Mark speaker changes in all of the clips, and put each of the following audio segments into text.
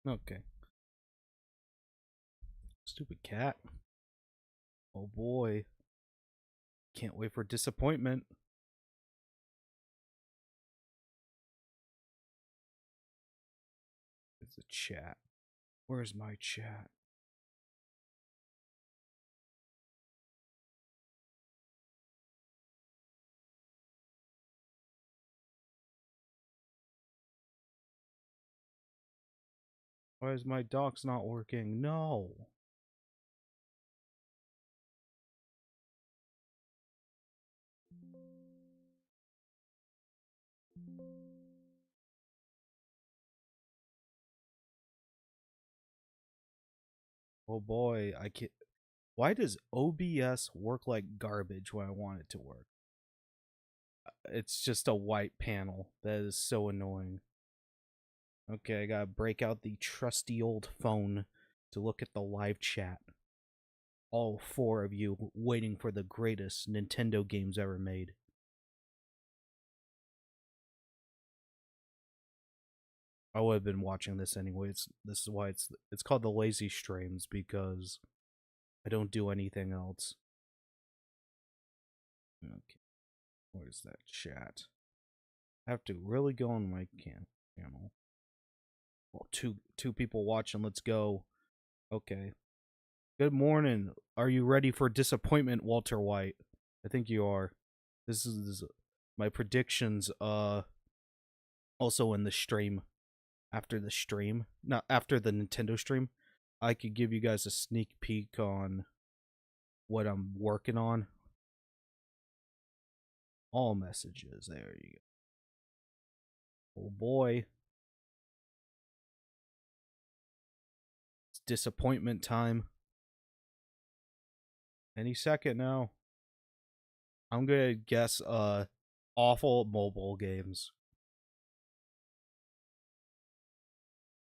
Speaker 1: Okay. Stupid cat. Oh boy. Can't wait for disappointment. It's a chat. Where's my chat? Why is my docs not working? No. Oh boy, I can't. Why does OBS work like garbage when I want it to work? It's just a white panel. That is so annoying. Okay, I gotta break out the trusty old phone to look at the live chat. All four of you waiting for the greatest Nintendo games ever made. I would have been watching this anyways. This is why it's called the lazy streams, because I don't do anything else. Okay, where's that chat? I have to really go on my channel. Well, two people watching. Let's go. Okay. Good morning. Are you ready for disappointment, Walter White? I think you are. This is my predictions. Also in the stream. After the stream, not after the Nintendo stream, I could give you guys a sneak peek on what I'm working on. All messages. There you go. Oh boy. It's disappointment time. Any second now. I'm gonna guess awful mobile games.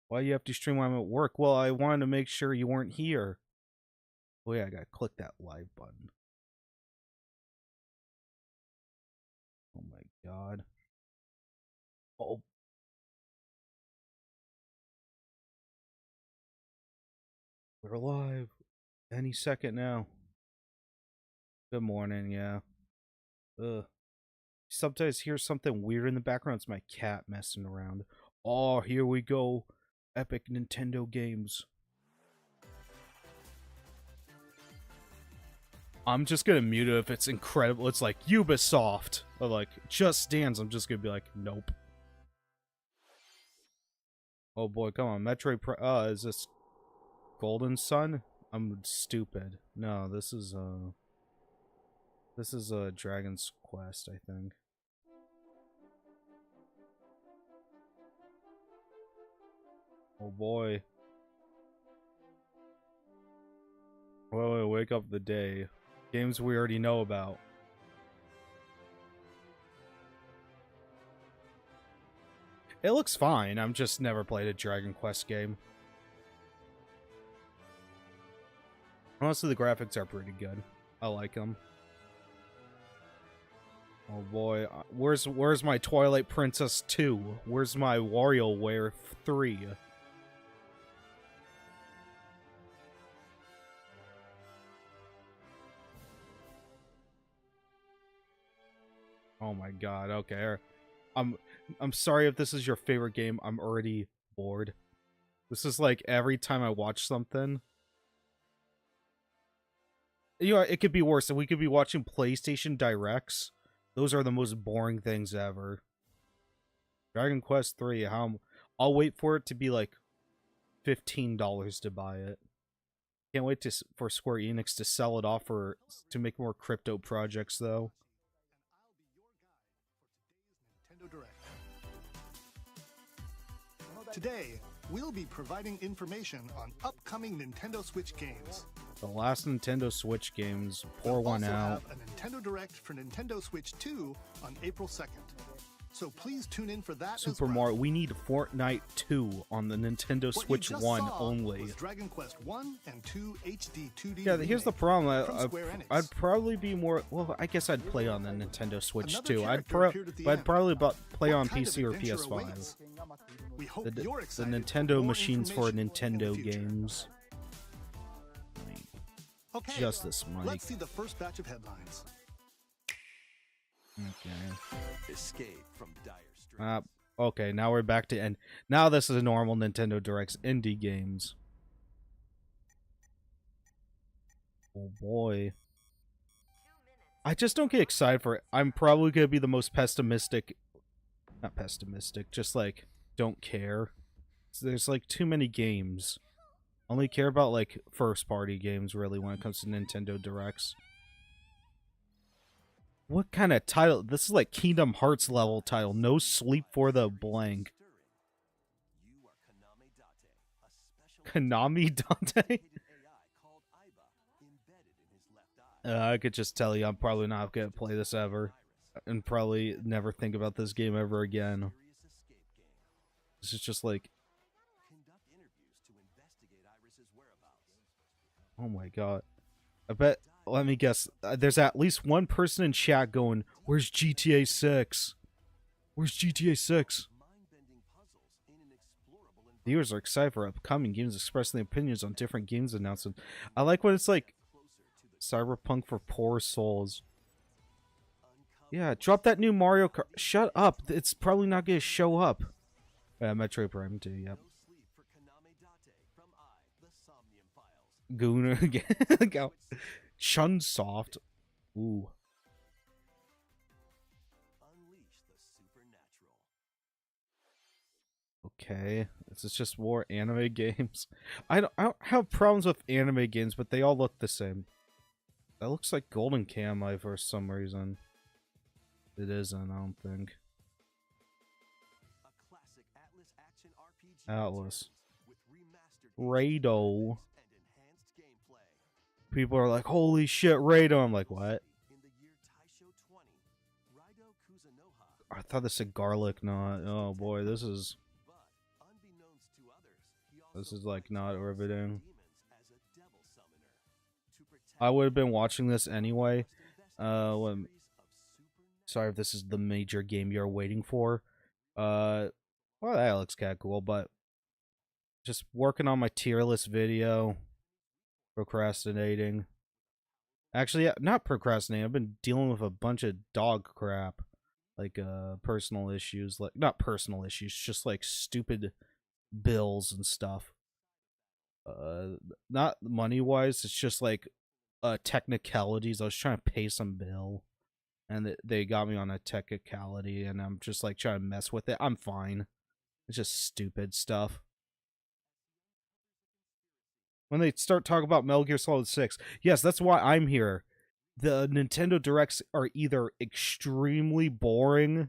Speaker 1: Why do you have to stream when I'm at work? Well, I wanted to make sure you weren't here. Oh yeah, I gotta click that live button. Oh my god. Oh. We're live. Any second now. Good morning, yeah. Ugh. Sometimes hear something weird in the background. It's my cat messing around. Oh, here we go. Epic Nintendo games. I'm just gonna mute it if it's incredible. It's like Ubisoft or like Just Dance. I'm just gonna be like, nope. Oh boy, come on, Metroid. Is this Golden Sun? I'm stupid. No, this is Dragon's Quest, I think. Oh boy. Well, wake up the day. Games we already know about. It looks fine. I'm just never played a Dragon Quest game. Honestly, the graphics are pretty good. I like them. Oh boy, where's my Twilight Princess 2? Where's my WarioWare 3? Oh my god, okay. I'm sorry if this is your favorite game. I'm already bored. This is like every time I watch something. You know, it could be worse. We could be watching PlayStation Directs. Those are the most boring things ever. Dragon Quest 3, I'll wait for it to be like $15 to buy it. Can't wait for Square Enix to sell it off to make more crypto projects though.
Speaker 2: Today, we'll be providing information on upcoming Nintendo Switch games.
Speaker 1: The last Nintendo Switch games, pour one out.
Speaker 2: We'll also have a Nintendo Direct for Nintendo Switch 2 on April 2nd. So please tune in for that.
Speaker 1: Super Mario, we need Fortnite 2 on the Nintendo Switch 1 only.
Speaker 2: Dragon Quest 1 and 2 HD 2D.
Speaker 1: Yeah, here's the problem. I'd probably be more. Well, I guess I'd play on the Nintendo Switch too. I'd probably play on PC or PS5.
Speaker 2: We hope
Speaker 1: The
Speaker 2: you're excited for
Speaker 1: Nintendo
Speaker 2: more
Speaker 1: machines for
Speaker 2: information in the
Speaker 1: Nintendo
Speaker 2: future.
Speaker 1: games.
Speaker 2: Okay,
Speaker 1: Just this mic.
Speaker 2: let's see the first batch of headlines.
Speaker 1: Okay.
Speaker 3: Escape from dire straits.
Speaker 1: Okay, now we're back to end. Now this is a normal Nintendo Direct's indie games. Oh boy. I just don't get excited for it. I'm probably gonna be the most pessimistic. Not pessimistic, just like, don't care. There's like too many games. Only care about like first party games really when it comes to Nintendo Directs. What kind of title? This is like Kingdom Hearts level title. No sleep for the blank.
Speaker 3: You are Konami Date, a special
Speaker 1: Konami Dante?
Speaker 3: AI called Aiba, embedded in his left eye.
Speaker 1: I could just tell you I'm probably not going to play this ever. And probably never think about this game ever again.
Speaker 3: Serious escape game.
Speaker 1: This is just like,
Speaker 3: Conduct interviews to investigate Iris's whereabouts.
Speaker 1: oh my god. I bet, let me guess, there's at least one person in chat going, where's GTA 6? Where's GTA 6?
Speaker 3: Mind-bending puzzles in an explorable
Speaker 1: Viewers are excited for upcoming games expressing their opinions on different games announcements. I like when it's like
Speaker 3: closer to the
Speaker 1: Cyberpunk for poor souls. Yeah, drop that new Mario Kart. Shut up. It's probably not going to show up. Metroid Prime 2, yep.
Speaker 3: no sleep for Konami Date from the Somnium Files.
Speaker 1: Gooner again. Go. Chunsoft. Ooh.
Speaker 3: Unleash the supernatural.
Speaker 1: Okay. This is just more anime games. I don't have problems with anime games, but they all look the same. That looks like Golden Kamuy for some reason. It isn't, I don't think.
Speaker 3: A classic Atlas action RPG
Speaker 1: Atlas.
Speaker 3: returns with remastered
Speaker 1: Rado.
Speaker 3: and enhanced gameplay.
Speaker 1: People are like, holy shit, Rado. I'm like, what?
Speaker 3: In the year Taisho 20, Raido Kuzunoha,
Speaker 1: I thought this said garlic knot. Oh boy, this is
Speaker 3: but unbeknownst to others, he also
Speaker 1: this is like
Speaker 3: fights
Speaker 1: not
Speaker 3: against
Speaker 1: riveting.
Speaker 3: demons as a devil summoner. To protect
Speaker 1: I would have been watching this anyway.
Speaker 3: investigate
Speaker 1: When
Speaker 3: series of
Speaker 1: sorry if this is the major game you're waiting for. Well, that looks kind of cool, but just working on my tier list video, procrastinating. Actually, yeah, not procrastinating. I've been dealing with a bunch of dog crap, like personal issues, like not personal issues, just like stupid bills and stuff. Not money wise. It's just like technicalities. I was trying to pay some bill. And they got me on a technicality, and I'm just like trying to mess with it. I'm fine. It's just stupid stuff. When they start talking about Metal Gear Solid 6, yes, that's why I'm here. The Nintendo Directs are either extremely boring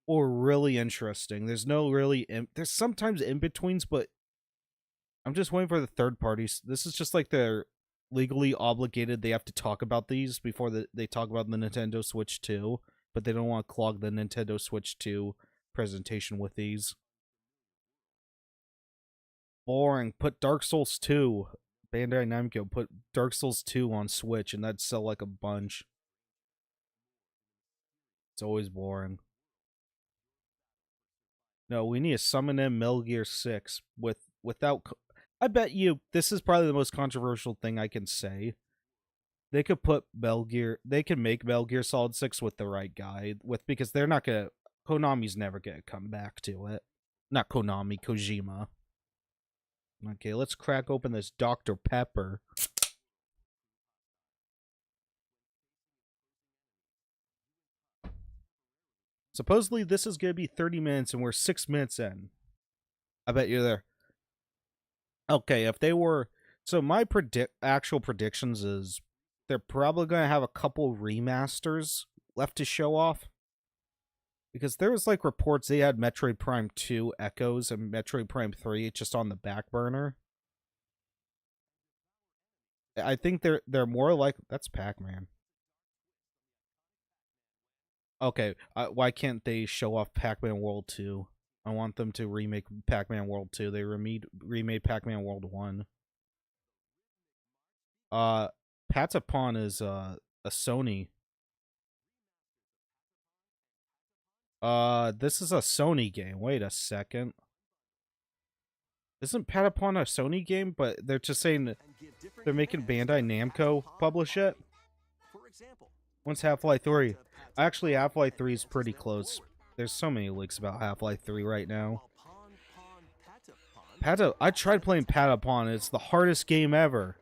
Speaker 1: or really interesting. There's no really... there's sometimes in-betweens, but I'm just waiting for the third parties. This is just like they're legally obligated. They have to talk about these before they talk about the Nintendo Switch 2, but they don't want to clog the Nintendo Switch 2 presentation with these. Boring. Put Dark Souls 2. Bandai Namco put Dark Souls 2 on Switch, and that'd sell like a bunch. It's always boring. No, we need to summon in Metal Gear 6 without... I bet you this is probably the most controversial thing I can say. They could put Metal Gear... They can make Metal Gear Solid 6 with the right guy. Because they're not gonna... Konami's never gonna come back to it. Not Konami, Kojima. Okay, let's crack open this Dr. Pepper. Supposedly this is gonna be 30 minutes and we're 6 minutes in. I bet you're there. Okay, if they were... So my actual predictions is they're probably going to have a couple remasters left to show off. Because there was like reports they had Metroid Prime 2 Echoes and Metroid Prime 3 just on the back burner. I think they're more like... That's Pac-Man. Okay, why can't they show off Pac-Man World 2? I want them to remake Pac-Man World 2. They remade Pac-Man World 1. Patapon is a Sony. This is a Sony game. Wait a second. Isn't Patapon a Sony game? But they're just saying that they're making Bandai Namco publish it.
Speaker 3: For example,
Speaker 1: When's Half-Life 3? Actually, Half-Life 3 is pretty close. There's so many leaks about Half-Life 3 right now. I tried playing Patapon. It's the hardest game ever.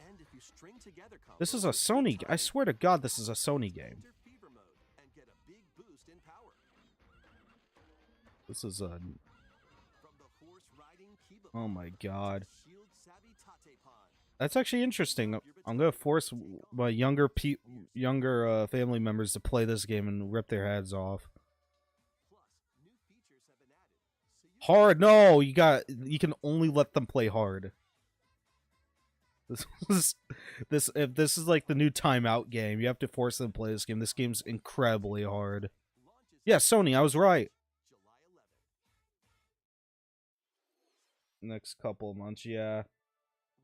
Speaker 3: and if you string together
Speaker 1: This is a Sony. I swear to God, this is a Sony game.
Speaker 3: enter fever mode and get a big boost in power.
Speaker 1: This is a.
Speaker 3: From the horse riding Kiba
Speaker 1: Oh my God.
Speaker 3: shield savvy Tatepon.
Speaker 1: That's actually interesting. I'm gonna force my younger family members to play this game and rip their heads off.
Speaker 3: Plus, new features have been added. So you
Speaker 1: Hard? No, you can only let them play hard. If this is like the new Timeout game, you have to force them to play this game. This game's incredibly hard.
Speaker 3: launches
Speaker 1: Yeah, Sony, I was right.
Speaker 3: July 11th.
Speaker 1: Next couple of months, yeah.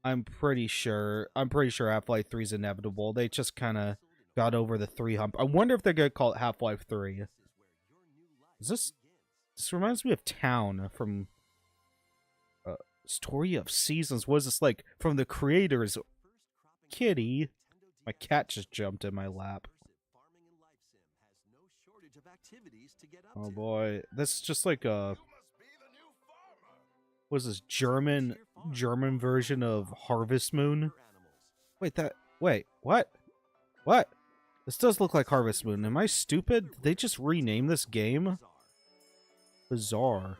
Speaker 1: I'm pretty sure Half-Life 3 is inevitable. They just kind of got over the 3 hump. I wonder if they're going to call it Half-Life 3.
Speaker 3: This is where your new life
Speaker 1: Is this...
Speaker 3: begins.
Speaker 1: This reminds me of Town from Story of Seasons. What is this like? From the creators.
Speaker 3: First cropping
Speaker 1: Kitty.
Speaker 3: Nintendo
Speaker 1: My
Speaker 3: DS
Speaker 1: cat just jumped in my lap.
Speaker 3: immersive farming and life sim has no shortage of activities to get up
Speaker 1: Oh
Speaker 3: to.
Speaker 1: boy. This is just like a... What is this? German version of Harvest Moon? Wait, what? What? This does look like Harvest Moon. Am I stupid? Did they just rename this game? Bizarre.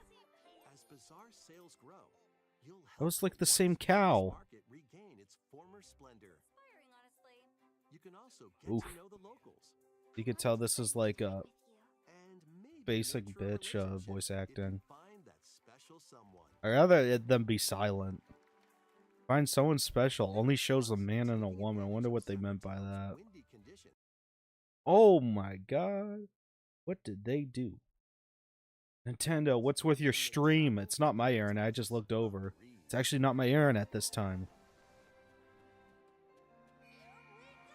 Speaker 3: As Bazaar sales grow, you'll
Speaker 1: That was
Speaker 3: help
Speaker 1: like the
Speaker 3: the
Speaker 1: same
Speaker 3: once
Speaker 1: cow.
Speaker 3: market regain its former splendor.
Speaker 4: Inspiring, honestly.
Speaker 3: You can also get
Speaker 1: Oof.
Speaker 3: to know the locals.
Speaker 1: You could tell this is like a
Speaker 4: Thank you.
Speaker 3: And maybe
Speaker 1: basic
Speaker 3: nurture a
Speaker 1: bitch
Speaker 3: relationship
Speaker 1: voice
Speaker 3: if you
Speaker 1: acting.
Speaker 3: find that special someone.
Speaker 1: I'd rather them be silent. Find someone special. Only shows a man and a woman. I wonder what they meant by that.
Speaker 3: Windy condition.
Speaker 1: Oh my god. What did they do? Nintendo, what's with your stream? It's not my internet. I just looked over. It's actually not my internet this time.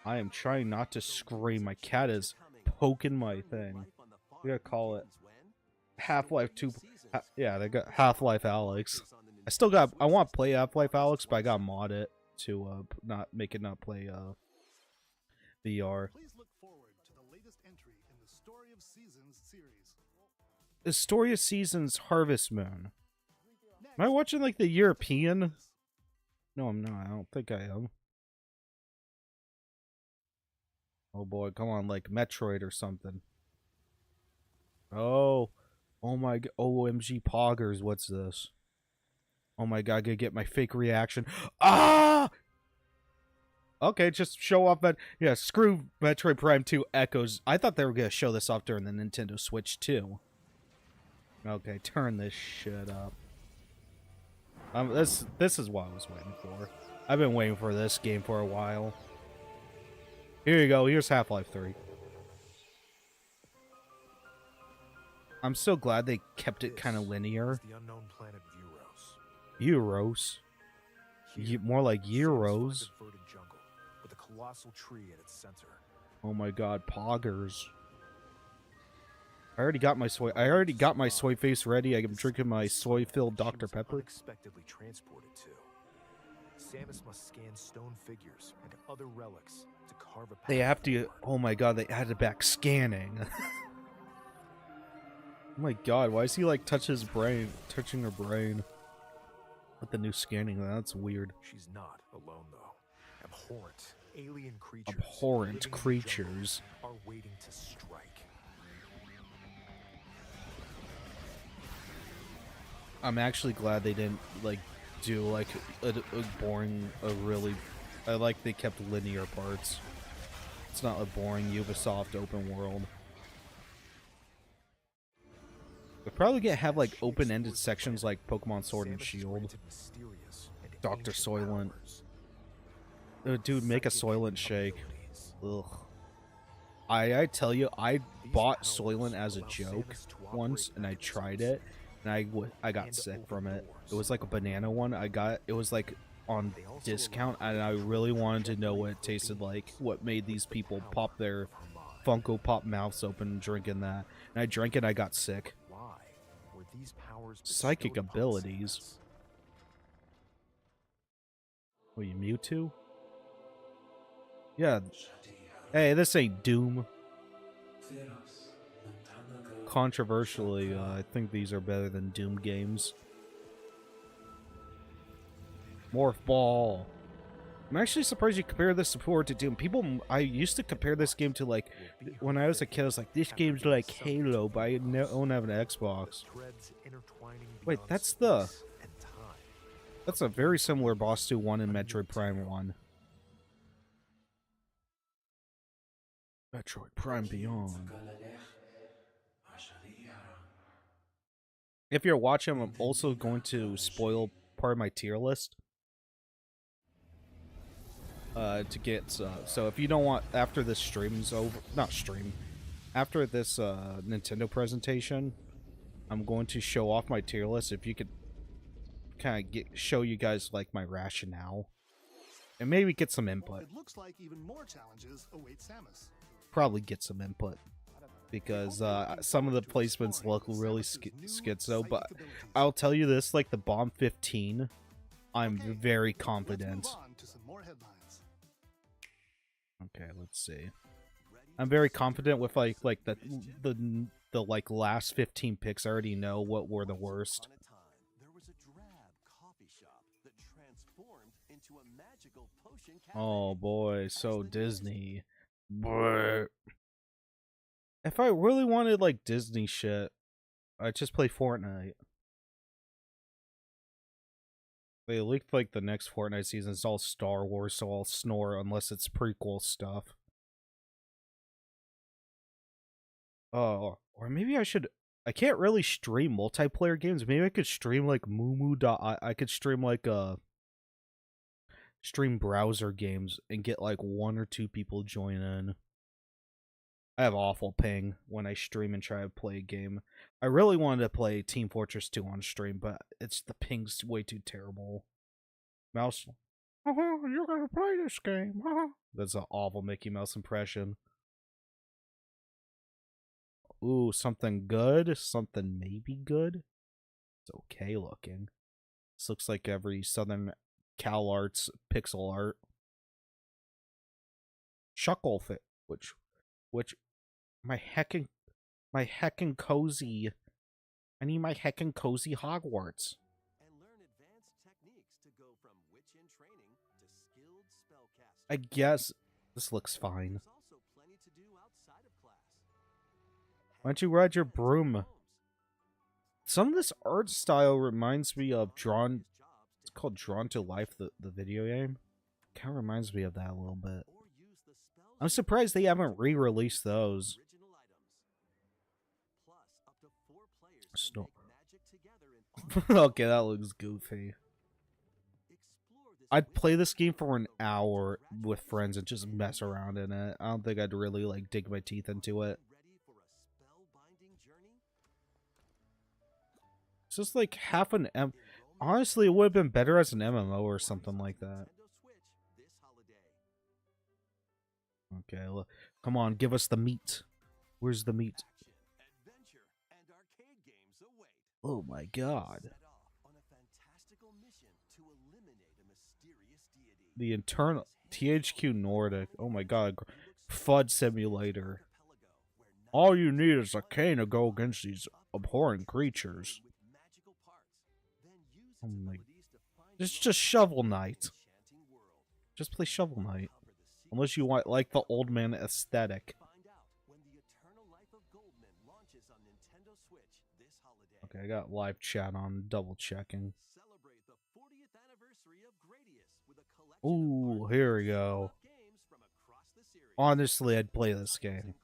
Speaker 1: I am trying not to scream. My cat is poking my thing. We gotta call it Half-Life 2. Yeah, they got Half-Life Alex. I want to play Half-Life Alex, but I got mod it to not play VR.
Speaker 2: Please look forward to the latest entry in the Story of Seasons series.
Speaker 1: The Story of Seasons Harvest Moon. Am I watching like the European? No, I'm not. I don't think I am. Oh boy, come on, like Metroid or something. Oh my god, OMG Poggers, what's this? Oh my god, I gotta get my fake reaction. Ah! Okay, just show off that. Yeah, screw Metroid Prime 2 Echoes. I thought they were gonna show this off during the Nintendo Switch 2. Okay, turn this shit up. This is what I was waiting for. I've been waiting for this game for a while. Here you go. Here's Half-Life 3. I'm so glad they kept it kind of linear.
Speaker 5: The unknown planet Euros.
Speaker 1: Euros. More like Euros.
Speaker 5: Verdant jungle with a colossal tree at its center.
Speaker 1: Oh my god, Poggers. I already got my soy face ready. I'm drinking my soy-filled Dr.
Speaker 5: She was
Speaker 1: Pepper.
Speaker 5: unexpectedly transported to. Samus must scan stone figures and other relics to carve a path
Speaker 1: They have to.
Speaker 5: forward.
Speaker 1: Oh my god, they added back scanning. Oh my god, why is he like touching her brain with the new scanning? That's weird.
Speaker 5: She's not alone though. Abhorrent alien creatures.
Speaker 1: Abhorrent
Speaker 5: living in the
Speaker 1: creatures.
Speaker 5: jungle are waiting to strike.
Speaker 1: I'm actually glad they didn't like do like a boring, I like they kept linear parts. It's not a boring Ubisoft open world. We're probably gonna have like open-ended sections like Pokemon Sword and
Speaker 5: Samus is
Speaker 1: Shield.
Speaker 5: granted mysterious and
Speaker 1: Dr.
Speaker 5: ancient
Speaker 1: Soylent.
Speaker 5: powers.
Speaker 1: Dude, make a
Speaker 5: Psychic
Speaker 1: Soylent shake.
Speaker 5: abilities.
Speaker 1: Ugh. I tell you, I
Speaker 5: These
Speaker 1: bought
Speaker 5: powers
Speaker 1: Soylent as a
Speaker 5: allow
Speaker 1: joke
Speaker 5: Samus to
Speaker 1: once,
Speaker 5: operate
Speaker 1: and I
Speaker 5: mechanisms
Speaker 1: tried it, and I got
Speaker 5: and
Speaker 1: sick
Speaker 5: open
Speaker 1: from it.
Speaker 5: doors.
Speaker 1: It was like a banana one. It was like on
Speaker 5: They also
Speaker 1: discount,
Speaker 5: allow
Speaker 1: and I
Speaker 5: her to
Speaker 1: really
Speaker 5: control
Speaker 1: wanted to know what it
Speaker 5: trajectory
Speaker 1: tasted
Speaker 5: for
Speaker 1: like,
Speaker 5: beings
Speaker 1: what made these
Speaker 5: with the
Speaker 1: people
Speaker 5: power
Speaker 1: pop their
Speaker 5: of her mind.
Speaker 1: Funko Pop mouths open drinking that. And I drank it and I got sick.
Speaker 5: Why were these powers
Speaker 1: Psychic
Speaker 5: bestowed upon
Speaker 1: abilities.
Speaker 5: Samus?
Speaker 1: Oh, you Mewtwo? Yeah. Hey, this ain't Doom. Controversially, I think these are better than Doom games. Morph Ball. I'm actually surprised you compare this support to Doom. I used to compare this game to, like, when I was a kid, I was like, this game's like Halo, but I don't have an Xbox. Wait, that's a very similar boss to one in Metroid Prime 1. Metroid Prime Beyond. If you're watching, I'm also going to spoil part of my tier list. To get so if you don't want, after this stream's over, after this Nintendo presentation, I'm going to show off my tier list. If you could kind of show you guys like my rationale and maybe get some input.
Speaker 2: It looks like even more challenges await Samus.
Speaker 1: Probably get some input because some of the placements look really schizo, but I'll tell you this, like the Bomb 15, I'm very confident.
Speaker 2: Let's move on to some more headlines.
Speaker 1: Okay, let's see. I'm very confident with like the like last 15 picks. I already know what were the worst.
Speaker 3: Upon a time, there was a drab coffee shop that transformed into a magical potion cafe.
Speaker 1: Oh boy,
Speaker 3: As
Speaker 1: so
Speaker 3: the name
Speaker 1: Disney. But if I really wanted like Disney shit, I'd just play Fortnite. They leaked like the next Fortnite season. It's all Star Wars, so I'll snore unless it's prequel stuff. Oh, or maybe I should. I can't really stream multiplayer games. Maybe I could stream like I could stream like stream browser games and get like 1 or 2 people join in. I have awful ping when I stream and try to play a game. I really wanted to play Team Fortress 2 on stream, but the ping's way too terrible. Mouse, you're gonna play this game, That's an awful Mickey Mouse impression. Ooh, something good, something maybe good. It's okay looking. This looks like every Southern Cal Arts pixel art. Shucklefish, which my heckin' cozy. I need my heckin' cozy Hogwarts.
Speaker 3: And learn advanced techniques to go from witch in training to skilled spellcaster.
Speaker 1: I guess this looks fine.
Speaker 3: There's also plenty to do outside of class.
Speaker 1: Why don't you ride your broom? Some of this art style reminds me of Drawn. It's called Drawn to Life, the video game. Kind of reminds me of that a little bit. I'm surprised they haven't re-released those. Okay, that looks goofy. I'd play this game for an hour with friends and just mess around in it. I don't think I'd really like dig my teeth into it. It's just like half an honestly, it would have been better as an MMO or something like that. Okay, look. Come on, give us the meat. Where's the meat? Oh my god. The internal THQ Nordic. Oh my god. FUD Simulator. All you need is a cane to go against these abhorrent creatures. Oh my. It's just Shovel Knight. Just play Shovel Knight. Unless you want like the old man aesthetic. Okay, I got live chat on, double checking. Ooh, here we go. Honestly, I'd play this game.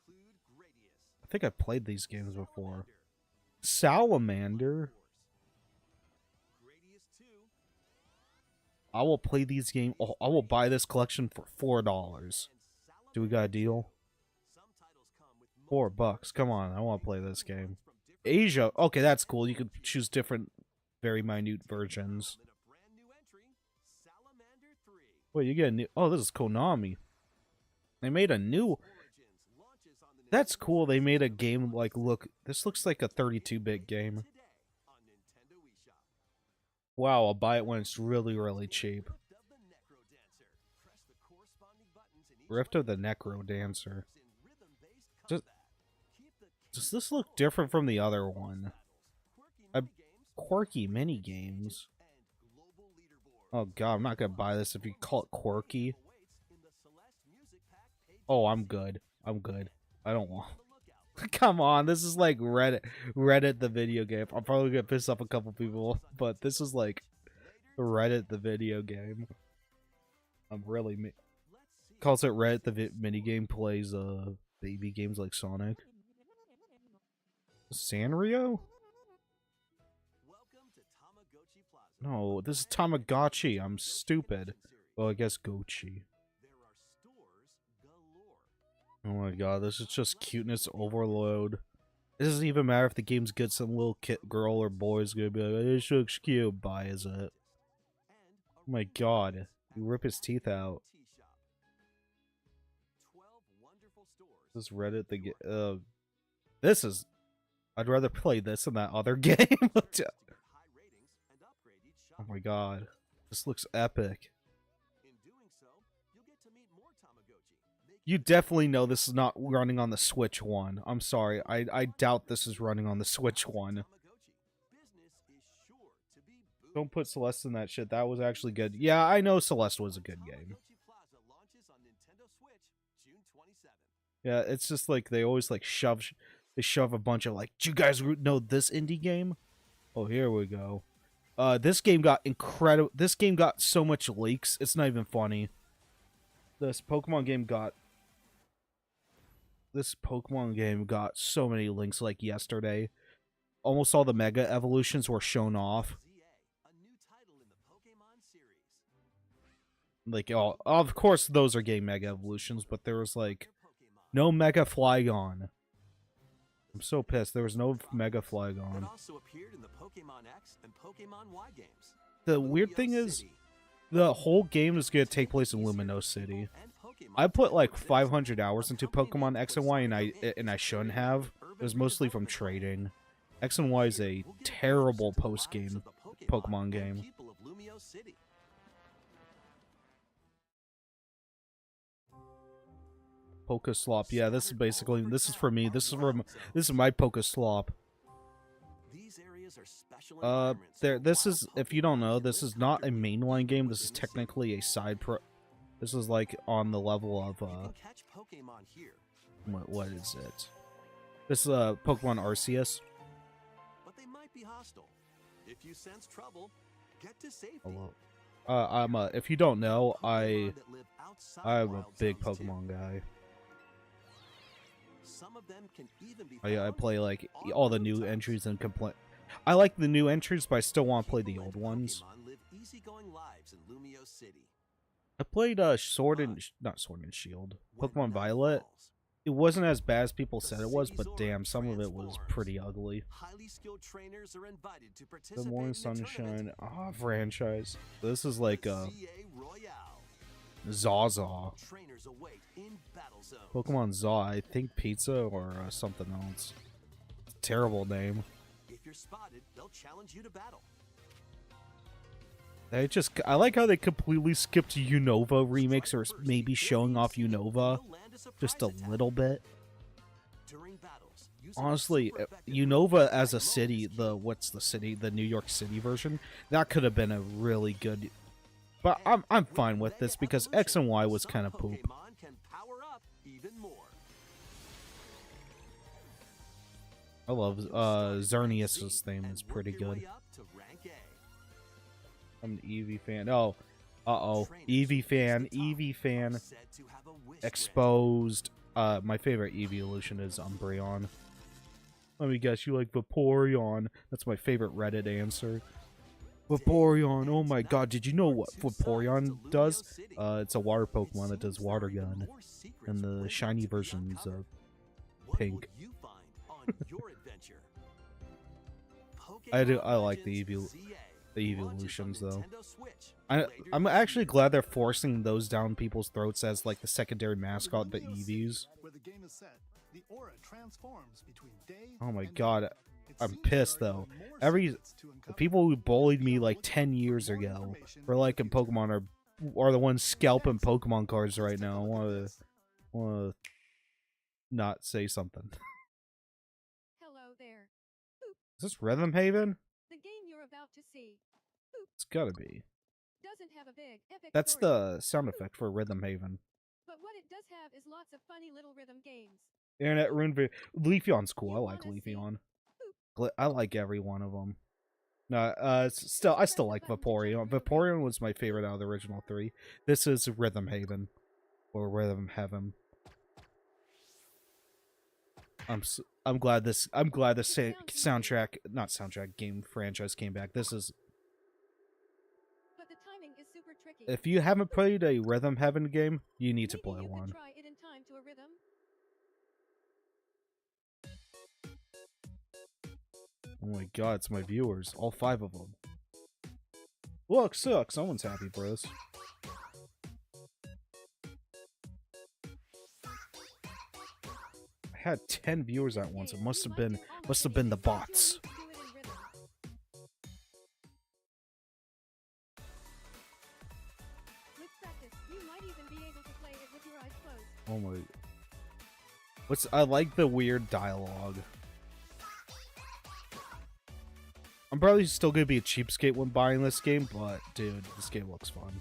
Speaker 1: I think I've played these games before. Salamander. I will play these games. Oh, I will buy this collection for $4. Do we got a deal? $4. Come on, I want to play this game. Asia. Okay, that's cool. You could choose different, very minute versions. Wait, you get a new... Oh, this is Konami. They made a new... That's cool. They made a game like look. This looks like a 32-bit game. Wow, I'll buy it when it's really, really cheap. Rift of the Necro Dancer. Does this look different from the other one? Quirky mini games. Oh god, I'm not gonna buy this if you call it quirky. Oh, I'm good. I'm good. I don't want. Come on, this is like Reddit the video game. I'm probably gonna piss off a couple people, but this is like Reddit the video game. I'm really calls it Reddit the mini game, plays baby games like Sonic. Sanrio? No, this is Tamagotchi. I'm stupid. Well, I guess Gochi. Oh my god, this is just cuteness overload. It doesn't even matter if the game's good, some little girl or boy is gonna be like, this looks cute, buy is it? Oh my god, you rip his teeth out. This Reddit the this is I'd rather play this than that other game. Oh my god, this looks epic. You definitely know this is not running on the Switch one. I'm sorry. I doubt this is running on the Switch one. Don't put Celeste in that shit. That was actually good. Yeah, I know Celeste was a good game. Yeah, it's just like they always like shove a bunch of like, do you guys know this indie game? Oh, here we go. This game got incredible. This game got so much leaks. It's not even funny. This Pokemon game got so many links like yesterday. Almost all the Mega Evolutions were shown off. Like, oh, of course those are getting Mega Evolutions, but there was like no Mega Flygon. I'm so pissed. There was no Mega Flygon. The weird thing is, the whole game is going to take place in Lumino City. I put like 500 hours into Pokemon X and Y, and I shouldn't have. It was mostly from trading. X and Y is a terrible post-game Pokemon game. Pokeslop. Yeah, this is basically, this is for me. This is my Pokeslop. This is, if you don't know, this is not a mainline game. This is technically a side this is like on the level of what is it? This is Pokemon Arceus.
Speaker 3: But they might be hostile. If you sense trouble, get to safety.
Speaker 1: Hello. If you don't know, I'm a big Pokemon guy.
Speaker 3: Some of them can even be
Speaker 1: I play like all the new entries and complain. I like the new entries, but I still want to play the old ones. I played not Sword and Shield, Pokemon Violet. It wasn't as bad as people said it was, but damn, some of it was pretty ugly. The Morning Sunshine franchise. This is like Zaza. Pokemon Za, I think Pizza or something else. Terrible name.
Speaker 3: If you're spotted, they'll challenge you to battle.
Speaker 1: I like how they completely skipped Unova remakes, or maybe showing off Unova just a little bit. Honestly, Unova as a city, the New York City version, that could have been a really good. But I'm fine with this because X and Y was kind of poop. I love Xerneas' theme is pretty good. I'm an Eevee fan. Oh, Eevee fan exposed. My favorite Eevee evolution is Umbreon. Let me guess, you like Vaporeon. That's my favorite Reddit answer. Vaporeon, oh my god, did you know what Vaporeon does? It's a water Pokemon that does Water Gun. And the shiny version's pink. I like the evolutions though. I'm actually glad they're forcing those down people's throats as like the secondary mascot, the Eevees.
Speaker 2: the aura transforms between day
Speaker 1: Oh my
Speaker 2: and
Speaker 1: god,
Speaker 2: night. It
Speaker 1: I'm
Speaker 2: seems
Speaker 1: pissed
Speaker 2: there are
Speaker 1: though.
Speaker 2: even more
Speaker 1: Every
Speaker 2: secrets to
Speaker 1: the
Speaker 2: uncover.
Speaker 1: people who bullied
Speaker 2: If
Speaker 1: me
Speaker 2: you are
Speaker 1: like
Speaker 2: looking
Speaker 1: 10
Speaker 2: for
Speaker 1: years
Speaker 2: more
Speaker 1: ago
Speaker 2: information
Speaker 1: for
Speaker 2: in the
Speaker 1: liking
Speaker 2: future,
Speaker 1: Pokemon are the ones scalping
Speaker 2: Excellent.
Speaker 1: Pokemon cards
Speaker 2: Let's
Speaker 1: right
Speaker 2: take a
Speaker 1: now. I
Speaker 2: look at
Speaker 1: want
Speaker 2: this.
Speaker 1: to not say something.
Speaker 6: Hello there.
Speaker 1: Is this Rhythm Haven?
Speaker 6: The game you're about to see
Speaker 1: It's gotta be.
Speaker 6: doesn't have a big, epic
Speaker 1: That's
Speaker 6: story,
Speaker 1: the sound effect for Rhythm Haven.
Speaker 6: but what it does have is lots of funny little rhythm games.
Speaker 1: Internet Rune Leafeon's cool.
Speaker 6: You
Speaker 1: I like
Speaker 6: wanna see?
Speaker 1: Leafeon. I like every one of them. No, I still like Vaporeon. Vaporeon was my favorite out of the original 3. This is Rhythm Haven or Rhythm Heaven. I'm glad this soundtrack, not soundtrack, game franchise came back. This is,
Speaker 6: But the timing is super tricky.
Speaker 1: if you haven't played a Rhythm Heaven game, you need to
Speaker 6: Maybe
Speaker 1: play
Speaker 6: you could
Speaker 1: one.
Speaker 6: try it in time to a rhythm.
Speaker 1: Oh my god, it's my viewers, all 5 of them. Look, someone's happy for this. I had 10 viewers at once. It must have been the bots.
Speaker 6: With practice, you might even be able to play it with your eyes closed.
Speaker 1: Oh my. I like the weird dialogue. I'm probably still gonna be a cheapskate when buying this game, but dude, this game looks fun.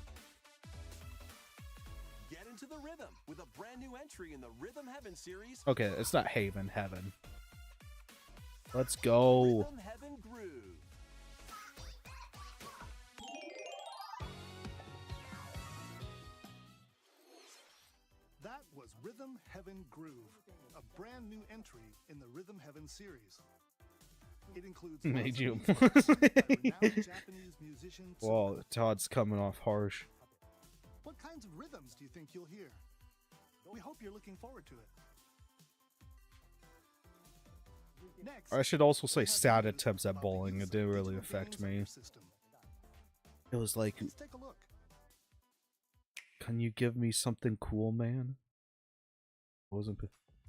Speaker 3: Get into the rhythm with a brand new entry in the Rhythm Heaven series.
Speaker 1: Okay, it's not Haven, Heaven. Let's go.
Speaker 3: Rhythm Heaven Groove.
Speaker 2: That was Rhythm Heaven Groove, a brand new entry in the Rhythm Heaven series. It includes
Speaker 1: Made you.
Speaker 2: lots of music by renowned Japanese musician
Speaker 1: Whoa, Todd's coming off harsh.
Speaker 2: What kinds of rhythms do you think you'll hear? We hope you're looking forward to it. Next,
Speaker 1: I should also say
Speaker 2: we have
Speaker 1: sad
Speaker 2: news
Speaker 1: attempts at
Speaker 2: about the
Speaker 1: bowling.
Speaker 2: use
Speaker 1: It
Speaker 2: of
Speaker 1: didn't really
Speaker 2: digital
Speaker 1: affect
Speaker 2: games on
Speaker 1: me.
Speaker 2: your system.
Speaker 1: It was like,
Speaker 2: Please take a look.
Speaker 1: can you give me something cool, man? Wasn't.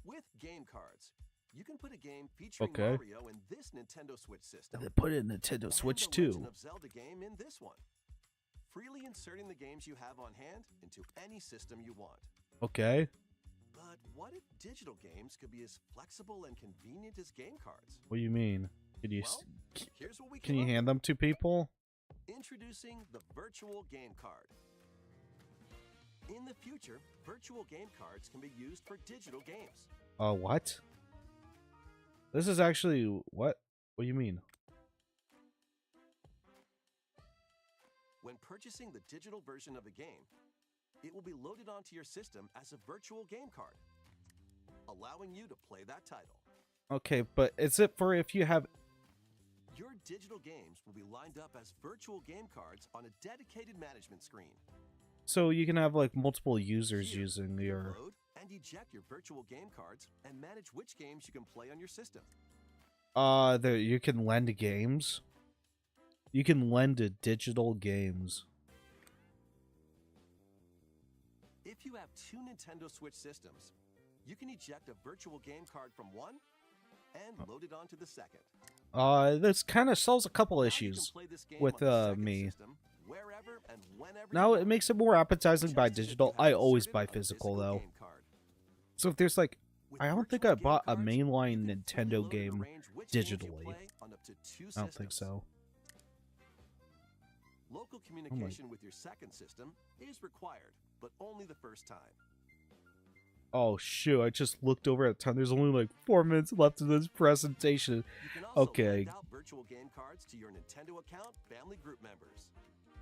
Speaker 3: With game cards, you can put a game featuring
Speaker 1: Okay.
Speaker 3: Mario in this Nintendo Switch system.
Speaker 1: They put it in Nintendo
Speaker 3: and
Speaker 1: Switch
Speaker 3: the Legend
Speaker 1: too.
Speaker 3: of Zelda game in this one. Freely inserting the games you have on hand into any system you want.
Speaker 1: Okay.
Speaker 3: But what if digital games could be as flexible and convenient as game cards?
Speaker 1: What do you mean? Can you
Speaker 3: Well, here's what we
Speaker 1: can
Speaker 3: came
Speaker 1: you
Speaker 3: up
Speaker 1: hand them to people?
Speaker 3: with. Introducing the Virtual Game Card. In the future, virtual game cards can be used for digital games.
Speaker 1: What? This is actually what? What do you mean?
Speaker 3: When purchasing the digital version of a game, it will be loaded onto your system as a virtual game card, allowing you to play that title.
Speaker 1: Okay, but is it for if you have?
Speaker 3: Your digital games will be lined up as virtual game cards on a dedicated management screen.
Speaker 1: So you can have like multiple users
Speaker 3: Here,
Speaker 1: using
Speaker 3: you
Speaker 1: your.
Speaker 3: load and eject your virtual game cards and manage which games you can play on your system.
Speaker 1: There you can lend games. You can lend to digital games.
Speaker 3: If you have 2 Nintendo Switch systems, you can eject a virtual game card from one and load it onto the second.
Speaker 1: This kind of solves a couple
Speaker 3: Now you
Speaker 1: issues
Speaker 3: can play this game
Speaker 1: with
Speaker 3: on the second
Speaker 1: me.
Speaker 3: system, wherever and whenever
Speaker 1: Now
Speaker 3: you
Speaker 1: it
Speaker 3: want.
Speaker 1: makes it more appetizing
Speaker 3: Just
Speaker 1: by
Speaker 3: as if you
Speaker 1: digital.
Speaker 3: have
Speaker 1: I always
Speaker 3: inserted
Speaker 1: buy
Speaker 3: a
Speaker 1: physical though.
Speaker 3: game card.
Speaker 1: So if there's like,
Speaker 3: With
Speaker 1: I don't think
Speaker 3: virtual
Speaker 1: I
Speaker 3: game
Speaker 1: bought a
Speaker 3: cards,
Speaker 1: mainline
Speaker 3: you can fully
Speaker 1: Nintendo
Speaker 3: load and
Speaker 1: game
Speaker 3: arrange which games you
Speaker 1: digitally.
Speaker 3: play on up to 2
Speaker 1: I don't think
Speaker 3: systems.
Speaker 1: so.
Speaker 3: Local communication with your second system is required, but only the first time.
Speaker 1: Oh shoot, I just looked over at the time. There's only like 4 minutes left of this presentation.
Speaker 3: You can also
Speaker 1: Okay.
Speaker 3: lend out virtual game cards to your Nintendo account family group members.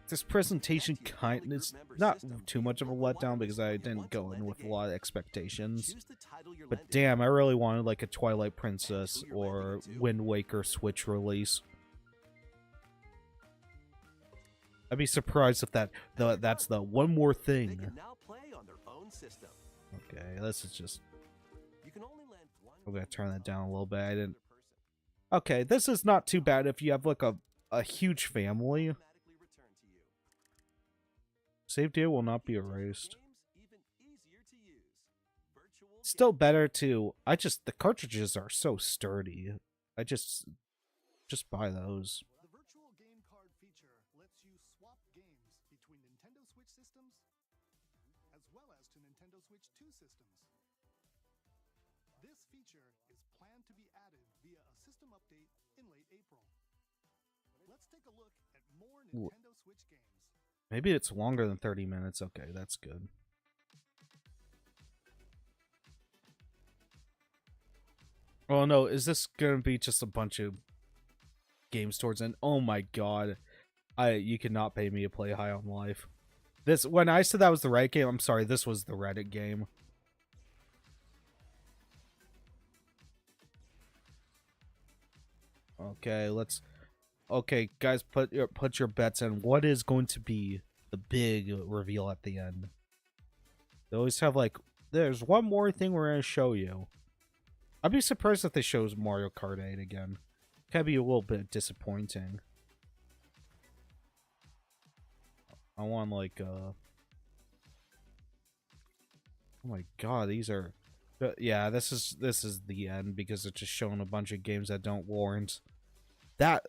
Speaker 1: This presentation
Speaker 3: Add to your family
Speaker 1: kind
Speaker 3: group
Speaker 1: is
Speaker 3: member
Speaker 1: not
Speaker 3: system
Speaker 1: too much of a
Speaker 3: local
Speaker 1: letdown
Speaker 3: wireless
Speaker 1: because
Speaker 3: when
Speaker 1: I
Speaker 3: you
Speaker 1: didn't
Speaker 3: want to
Speaker 1: go
Speaker 3: lend
Speaker 1: in
Speaker 3: a
Speaker 1: with a
Speaker 3: game.
Speaker 1: lot of expectations.
Speaker 3: Choose the title you're
Speaker 1: But
Speaker 3: lending.
Speaker 1: damn, I really wanted like a Twilight Princess
Speaker 3: who you're
Speaker 1: or
Speaker 3: lending it to.
Speaker 1: Wind Waker Switch release. I'd be surprised if that's the one more
Speaker 3: They
Speaker 1: thing.
Speaker 3: can now play on their own system.
Speaker 1: Okay, this is just.
Speaker 3: You can only lend one
Speaker 1: I'm gonna
Speaker 3: game
Speaker 1: turn that
Speaker 3: card
Speaker 1: down a little
Speaker 3: to
Speaker 1: bit. I
Speaker 3: another
Speaker 1: didn't.
Speaker 3: person.
Speaker 1: Okay, this is not too bad if you have like a huge family.
Speaker 3: Automatically return to you.
Speaker 1: Save data will not be
Speaker 3: Digital
Speaker 1: erased.
Speaker 3: games even easier to use. Virtual
Speaker 1: Still better to. The cartridges are so sturdy. I just buy those.
Speaker 2: The virtual game card feature lets you swap games between Nintendo Switch systems as well as to Nintendo Switch 2 systems. This feature is planned to be added via a system update in late April. Let's take a look at more Nintendo Switch games.
Speaker 1: Maybe it's longer than 30 minutes. Okay, that's good. Oh no, is this gonna be just a bunch of games towards end? Oh my god. You cannot pay me to play High on Life. This, when I said that was the Reddit game, I'm sorry, this was the Reddit game. Okay, okay, guys, put your bets in. What is going to be the big reveal at the end? They always have like, there's one more thing we're gonna show you. I'd be surprised if they show Mario Kart 8 again. Can be a little bit disappointing. I want like oh my god, these are yeah, this is the end because it's just showing a bunch of games that don't warrant that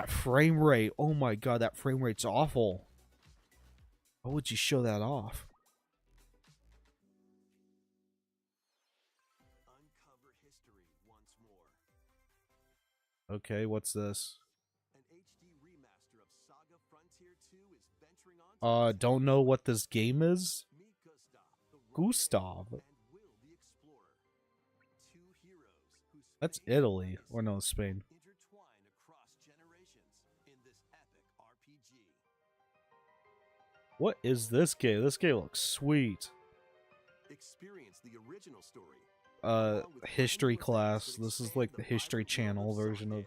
Speaker 1: frame rate. Oh my god, that frame rate's awful. Why would you show that off? Okay, what's this?
Speaker 3: An HD remaster of Saga Frontier 2 is venturing on
Speaker 1: Don't know what this game is?
Speaker 3: Meet
Speaker 1: Gustav.
Speaker 3: and Will the Explorer. Two heroes whose
Speaker 1: That's
Speaker 3: fates
Speaker 1: Italy. Or no, Spain.
Speaker 3: intertwine across generations in this epic RPG.
Speaker 1: What is this game? This game looks sweet.
Speaker 3: Experience the original story.
Speaker 1: History class. This is like the History Channel version of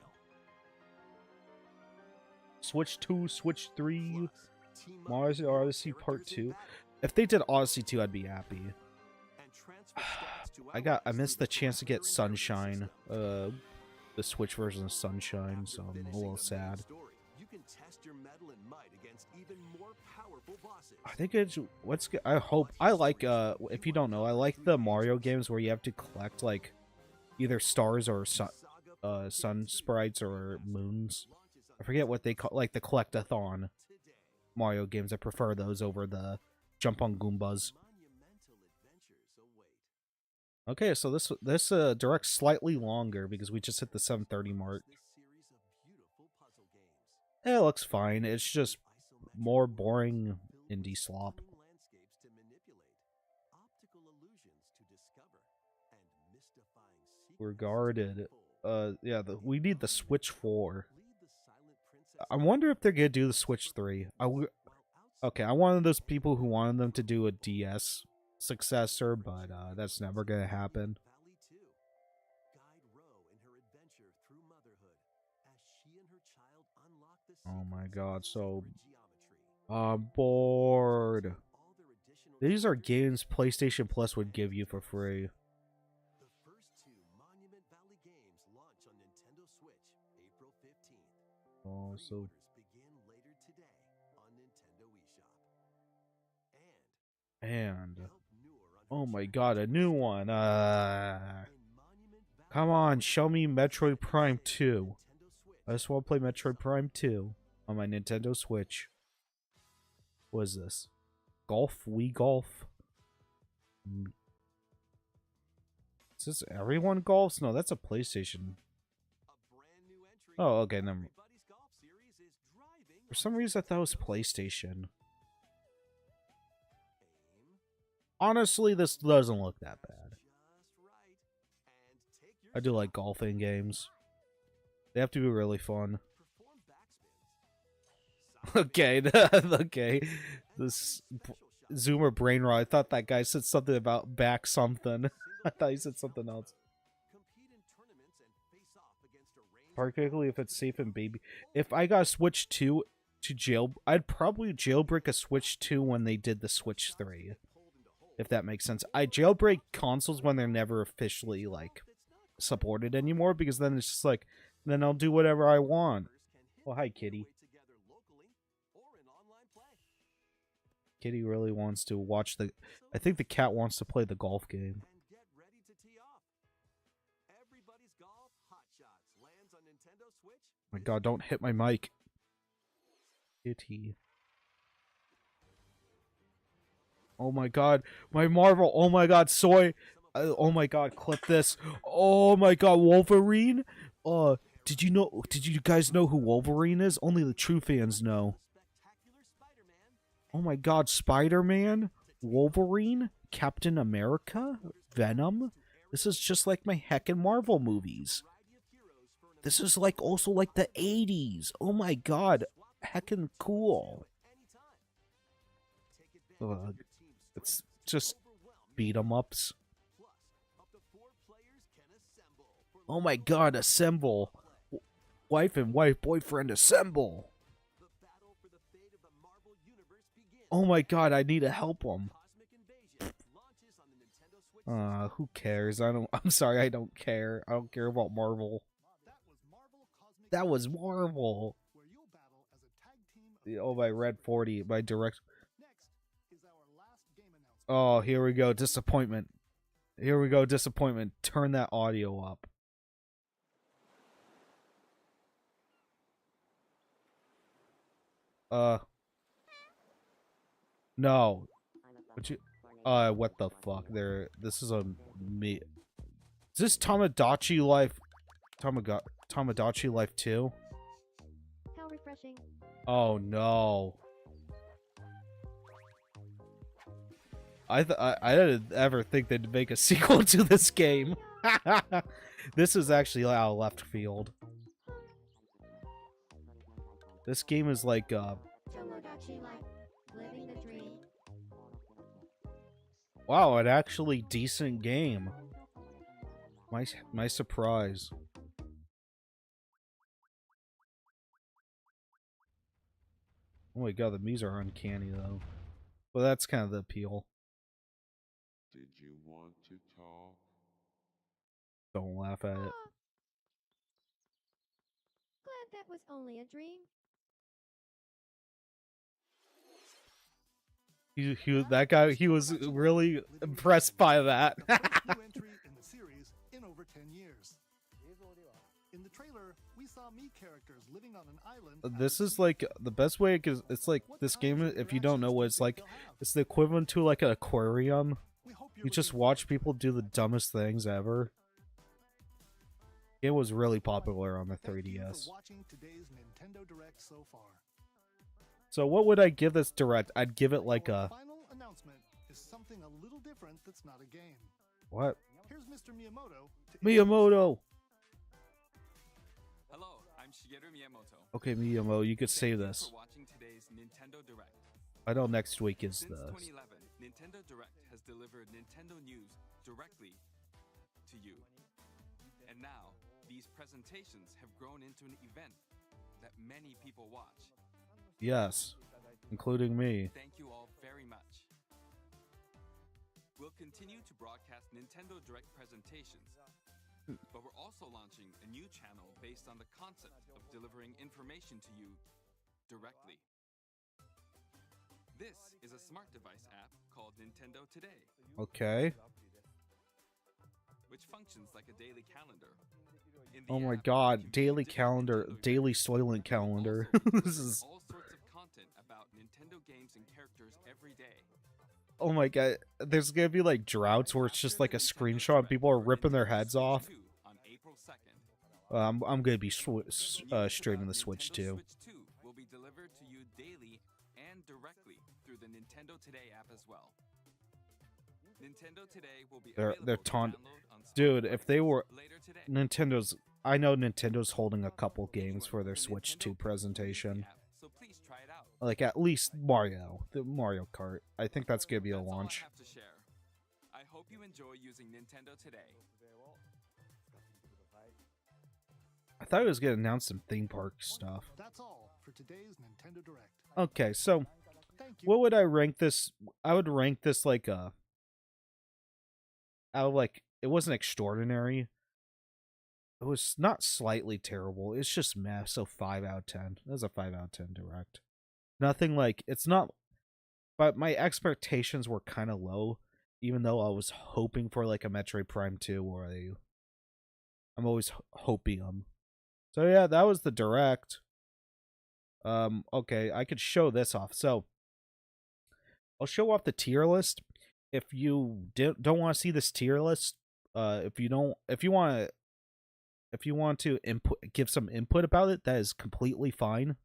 Speaker 1: Switch 2, Switch 3, Mario Odyssey Part 2. If they did Odyssey 2, I'd be happy. I missed the chance to get Sunshine, the Switch version of Sunshine, so I'm a little sad.
Speaker 3: You can test your mettle and might against even more powerful bosses.
Speaker 1: I think it's I like if you don't know, I like the Mario games where you have to collect like either stars or sun sprites or moons. I forget what they call, like the collect-a-thon Mario games. I prefer those over the jump on Goombas. Okay, so this direct's slightly longer because we just hit the 7:30 mark. It looks fine. It's just more boring indie slop. Regarded. Yeah, we need the Switch 4. I wonder if they're gonna do the Switch 3. Okay, I'm one of those people who wanted them to do a DS successor, but that's never gonna happen. Oh my god, so I'm bored. These are games PlayStation Plus would give you for free.
Speaker 3: The first two Monument Valley games launch on Nintendo Switch April 15th.
Speaker 1: Oh, so
Speaker 3: Pre-orders begin later today on Nintendo eShop.
Speaker 1: and
Speaker 3: Help Noor
Speaker 1: oh
Speaker 3: on her
Speaker 1: my
Speaker 3: journey
Speaker 1: god, a new one.
Speaker 3: in Monument Valley
Speaker 1: Come on, show me Metroid Prime 2.
Speaker 3: Nintendo Switch.
Speaker 1: I just want to play Metroid Prime 2 on my Nintendo Switch. What is this? Golf? Wii Golf? Is this everyone golfs? No, that's a PlayStation.
Speaker 3: A brand new entry
Speaker 1: Oh, okay, never.
Speaker 3: Everybody's Golf series is driving
Speaker 1: For some reason, I thought it was PlayStation.
Speaker 3: aim.
Speaker 1: Honestly, this doesn't look that bad.
Speaker 3: Just right. And take your
Speaker 1: I do like golfing games. They have to be really fun.
Speaker 3: perform backspins.
Speaker 1: Okay, okay. This Zoomer brain rot. I thought that guy said something about back something. I thought he said something else.
Speaker 3: Compete in tournaments and face off against a range of
Speaker 1: Particularly if it's safe and baby. If I got a Switch 2 to jail, I'd probably jailbreak a Switch 2 when they did the Switch 3. If that makes sense. I jailbreak consoles when they're never officially like supported anymore, because then it's just like, then I'll do whatever I want. Well, hi, Kitty.
Speaker 3: together locally or in online play.
Speaker 1: Kitty really wants to watch the. I think the cat wants to play the golf game.
Speaker 3: And get Nintendo Switch,
Speaker 1: My God, don't hit my mic. Kitty. Oh my God, my Marvel. Oh my God, soy. Oh my God, clip this. Oh my God, Wolverine. Did you know? Did you guys know who Wolverine is? Only the true fans know.
Speaker 3: Spectacular Spider-Man,
Speaker 1: Oh my God, Spider-Man, Wolverine, Captain America, Venom. This is just like my heckin' Marvel movies. This is like also like the 80s. Oh my God, heckin' cool. It's just beat 'em ups. Oh my God, assemble. Wife and wife, boyfriend, assemble. Oh my God, I need to help them. Who cares? I'm sorry, I don't care. I don't care about Marvel. That was Marvel.
Speaker 2: where you'll battle as a tag team of
Speaker 1: Oh, my Red 40, my direct.
Speaker 2: Next is our last game announcement.
Speaker 1: Oh, here we go. Disappointment. Here we go. Disappointment. Turn that audio up. No. Would you? What the fuck? This is a me. Is this Tamagotchi Life? Tamagotchi Life 2?
Speaker 6: How refreshing.
Speaker 1: Oh no. I didn't ever think they'd make a sequel to this game. This is actually out of left field. This game is like
Speaker 6: Tomodachi Life. Living the dream.
Speaker 1: wow, an actually decent game. My surprise. Oh my God, the Mii's are uncanny though. Well, that's kind of the appeal.
Speaker 7: Did you want to talk?
Speaker 1: Don't laugh at it.
Speaker 6: Glad that was only a dream.
Speaker 1: That guy, he was really impressed by that.
Speaker 2: The first new entry in the series in over 10 years. In the trailer, we saw Mii characters living on an island.
Speaker 1: This is like the best way, because it's like this game, if you don't know what it's like, it's the equivalent to like an aquarium. You just watch people do the dumbest things ever. It was really popular on the 3DS.
Speaker 2: Watching today's Nintendo Direct so far.
Speaker 1: So what would I give this Direct? I'd give it like
Speaker 2: Our
Speaker 1: a...
Speaker 2: final announcement is something a little different that's not a game.
Speaker 1: What?
Speaker 2: Here's Mr. Miyamoto.
Speaker 1: Miyamoto!
Speaker 8: Hello, I'm Shigeru Miyamoto.
Speaker 1: Okay, Miyamoto, you could say
Speaker 8: Thank you
Speaker 1: this.
Speaker 8: for watching today's Nintendo Direct.
Speaker 1: I know next week is
Speaker 8: Since
Speaker 1: the...
Speaker 8: 2011, Nintendo Direct has delivered Nintendo news directly to you. And now, these presentations have grown into an event that many people watch.
Speaker 1: Yes, including me.
Speaker 8: Thank you all very much. We'll continue to broadcast Nintendo Direct presentations, but we're also launching a new channel based on the concept of delivering information to you directly. This is a smart device app called Nintendo Today,
Speaker 1: Okay.
Speaker 8: which functions like a daily calendar. In the
Speaker 1: Oh my
Speaker 8: app,
Speaker 1: God,
Speaker 8: you can
Speaker 1: daily
Speaker 8: view different
Speaker 1: calendar,
Speaker 8: Nintendo
Speaker 1: daily
Speaker 8: games.
Speaker 1: Soylent calendar.
Speaker 8: Also,
Speaker 1: This is...
Speaker 8: all sorts of content about Nintendo games and characters every day.
Speaker 1: Oh my God, there's gonna be like droughts where it's just like a screenshot and people are ripping their heads off.
Speaker 8: On April 2nd.
Speaker 1: I'm gonna be streaming the Switch too.
Speaker 8: Switch 2 will be delivered to you daily and directly through the Nintendo Today app as well. Nintendo Today will be
Speaker 1: They're
Speaker 8: available to
Speaker 1: taunt,
Speaker 8: download on
Speaker 1: dude.
Speaker 8: Spotify
Speaker 1: If they were
Speaker 8: later today.
Speaker 1: Nintendo's, I know Nintendo's holding a couple games for their Switch 2 presentation.
Speaker 8: So please try it out.
Speaker 1: Like at least Mario, the Mario Kart. I think that's gonna be a
Speaker 8: That's all I
Speaker 1: launch.
Speaker 8: have to share. I hope you enjoy using Nintendo Today.
Speaker 1: I thought it was gonna announce some theme park stuff.
Speaker 2: That's all for today's Nintendo Direct.
Speaker 1: Okay, so
Speaker 2: Thank you.
Speaker 1: what would I rank this? I would rank this like a. Out of like, it wasn't extraordinary. It was not slightly terrible. It's just meh. So 5 out of 10. That was a 5 out of 10 Direct. Nothing like, it's not. But my expectations were kind of low, even though I was hoping for like a Metroid Prime 2 or a. I'm always hoping So yeah, that was the direct. Okay, I could show this off. So I'll show off the tier list. If you don't want to see this tier list, if you want to give some input about it, that is completely fine.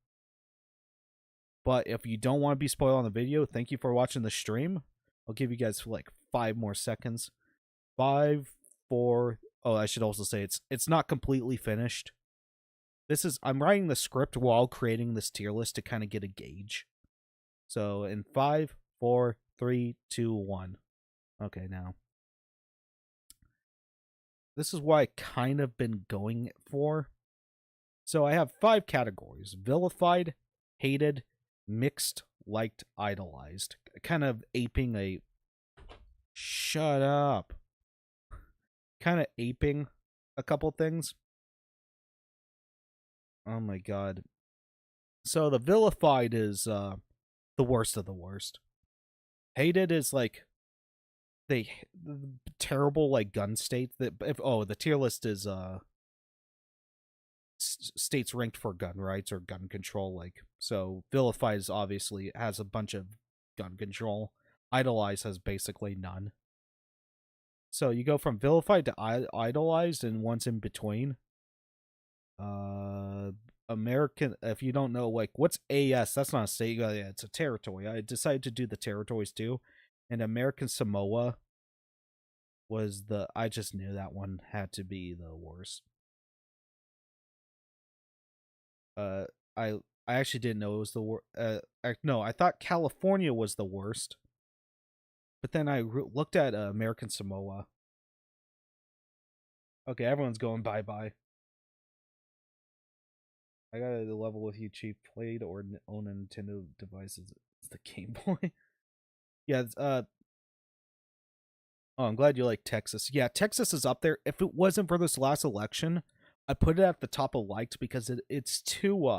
Speaker 1: But if you don't want to be spoiled on the video, thank you for watching the stream. I'll give you guys like 5 more seconds. 5, 4. Oh, I should also say it's not completely finished. I'm writing the script while creating this tier list to kind of get a gauge. So in 5, 4, 3, 2, 1. Okay, now. This is what I kind of been going for. So I have 5 categories: vilified, hated, mixed, liked, idolized. Kind of aping a... Shut up. Kind of aping a couple things. Oh my god. So the vilified is the worst of the worst. Hated is like the terrible like gun state that the tier list is states ranked for gun rights or gun control, like, so vilified is obviously has a bunch of gun control. Idolized has basically none. So you go from vilified to idolized, and one's in between. American, if you don't know, like, what's AS? That's not a state. Yeah, it's a territory. I decided to do the territories too, and American Samoa was I just knew that one had to be the worst. I actually didn't know it was the worst. No, I thought California was the worst, but then I looked at American Samoa. Okay, everyone's going bye-bye. I got to level with you, Chief. Played or own a Nintendo devices. It's the Game Boy. Yeah, oh, I'm glad you like Texas. Yeah, Texas is up there. If it wasn't for this last election, I put it at the top of liked because it's too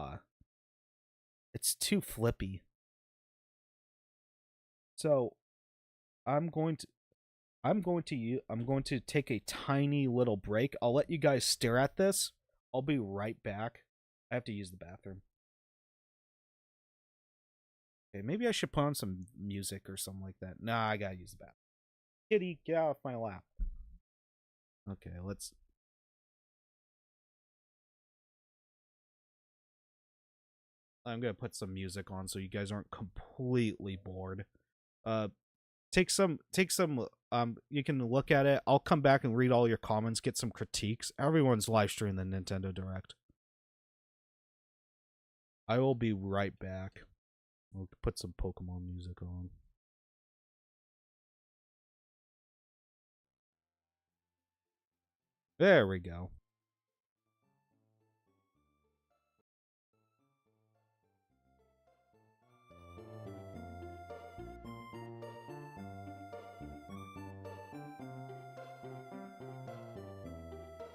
Speaker 1: flippy. So I'm going to take a tiny little break. I'll let you guys stare at this. I'll be right back. I have to use the bathroom. Okay, maybe I should put on some music or something like that. Nah, I gotta use the bathroom. Kitty, get off my lap. Okay, I'm gonna put some music on so you guys aren't completely bored. Take some you can look at it. I'll come back and read all your comments, get some critiques. Everyone's live streaming the Nintendo Direct. I will be right back. We'll put some Pokemon music on. There we go.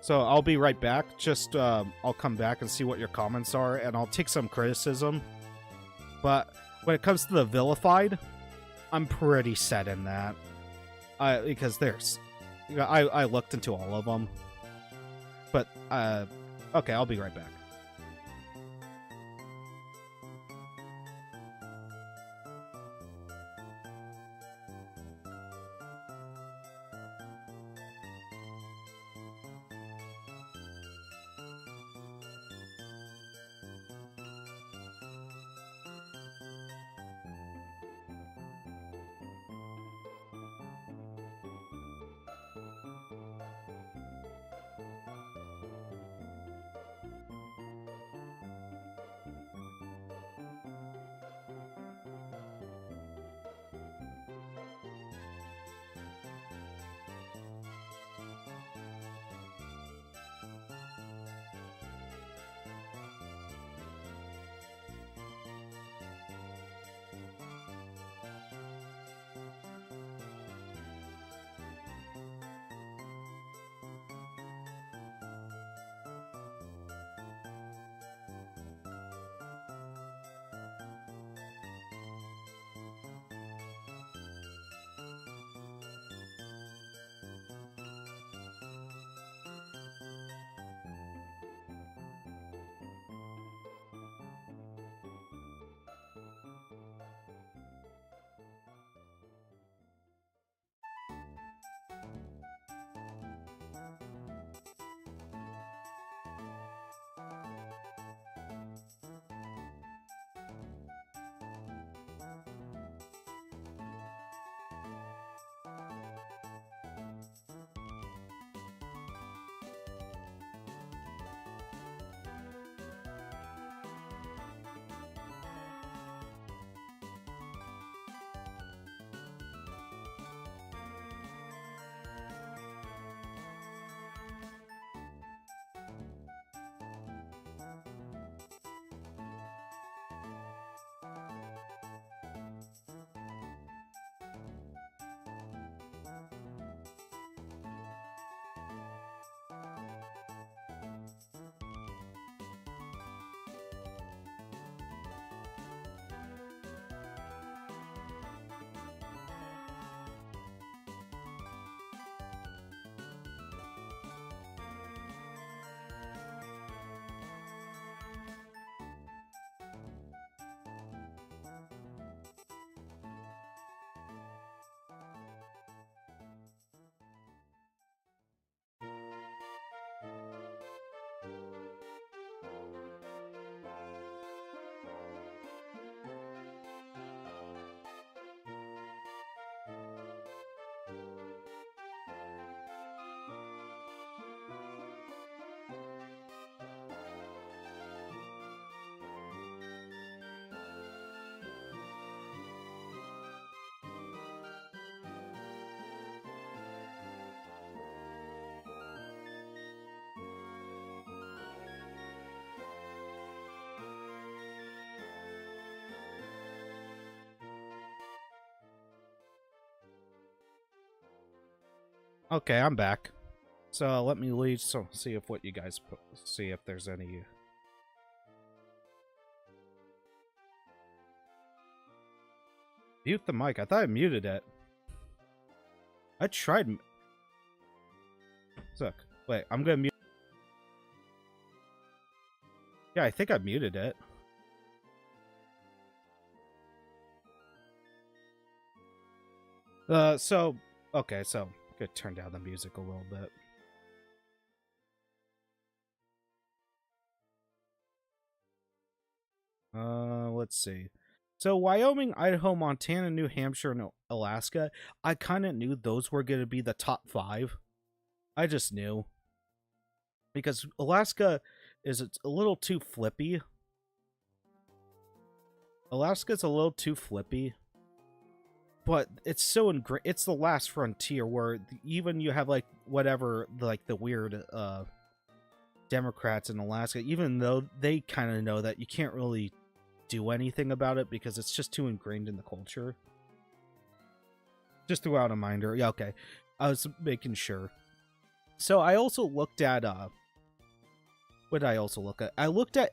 Speaker 1: So I'll be right back. Just I'll come back and see what your comments are, and I'll take some criticism. But when it comes to the vilified, I'm pretty set in that. Because I looked into all of them. But okay, I'll be right back. Okay, I'm back. So let me leave. So see if what you guys put. See if there's any. Mute the mic. I thought I muted it. I tried. Look, wait. I'm gonna mute. Yeah, I think I muted it. So okay, so I'm gonna turn down the music a little bit. Let's see. So Wyoming, Idaho, Montana, New Hampshire, and Alaska, I kind of knew those were going to be the top 5. I just knew. Because Alaska is a little too flippy. Alaska's a little too flippy. But it's so it's the last frontier where even you have like whatever, like the weird Democrats in Alaska, even though they kind of know that you can't really do anything about it because it's just too ingrained in the culture. Just threw out a minder. Yeah, okay. I was making sure. So I also looked at what did I also look at? I looked at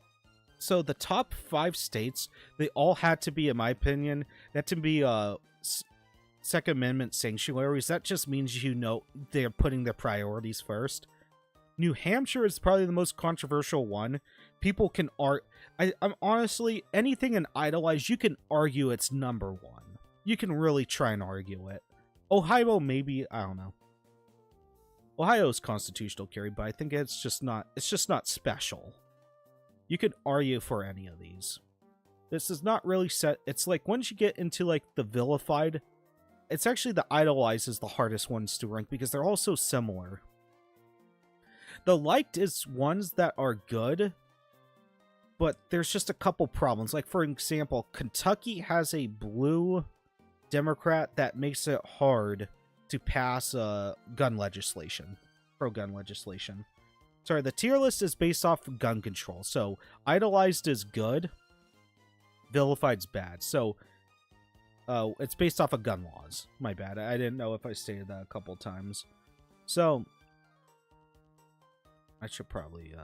Speaker 1: so the top 5 states, they all had to be, in my opinion, that to be Second Amendment sanctuaries. That just means they're putting their priorities first. New Hampshire is probably the most controversial one. People can I'm honestly, anything in Idolize, you can argue it's number 1. You can really try and argue it. Ohio, maybe, I don't know. Ohio's constitutional carry, but I think it's just not special. You could argue for any of these. This is not really set. It's like once you get into like the vilified, it's actually the Idolize is the hardest ones to rank because they're all so similar. The liked is ones that are good, but there's just a couple problems. Like, for example, Kentucky has a blue Democrat that makes it hard to pass gun legislation, pro-gun legislation. Sorry, the tier list is based off of gun control. So, Idolized is good, Vilified's bad. So, it's based off of gun laws. My bad. I didn't know if I stated that a couple times. So, I should probably,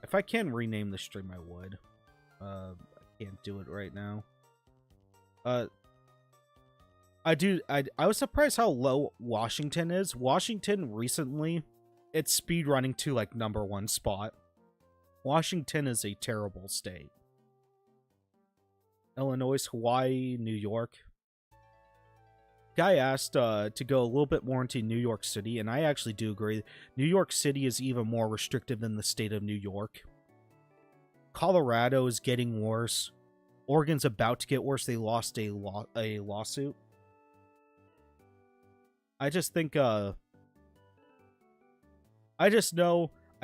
Speaker 1: if I can rename the stream, I would. I can't do it right now. I was surprised how low Washington is. Washington recently, it's speedrunning to like number 1 spot. Washington is a terrible state. Illinois, Hawaii, New York. Guy asked to go a little bit more into New York City, and I actually do agree. New York City is even more restrictive than the state of New York. Colorado is getting worse. Oregon's about to get worse. They lost a lawsuit. I just think, I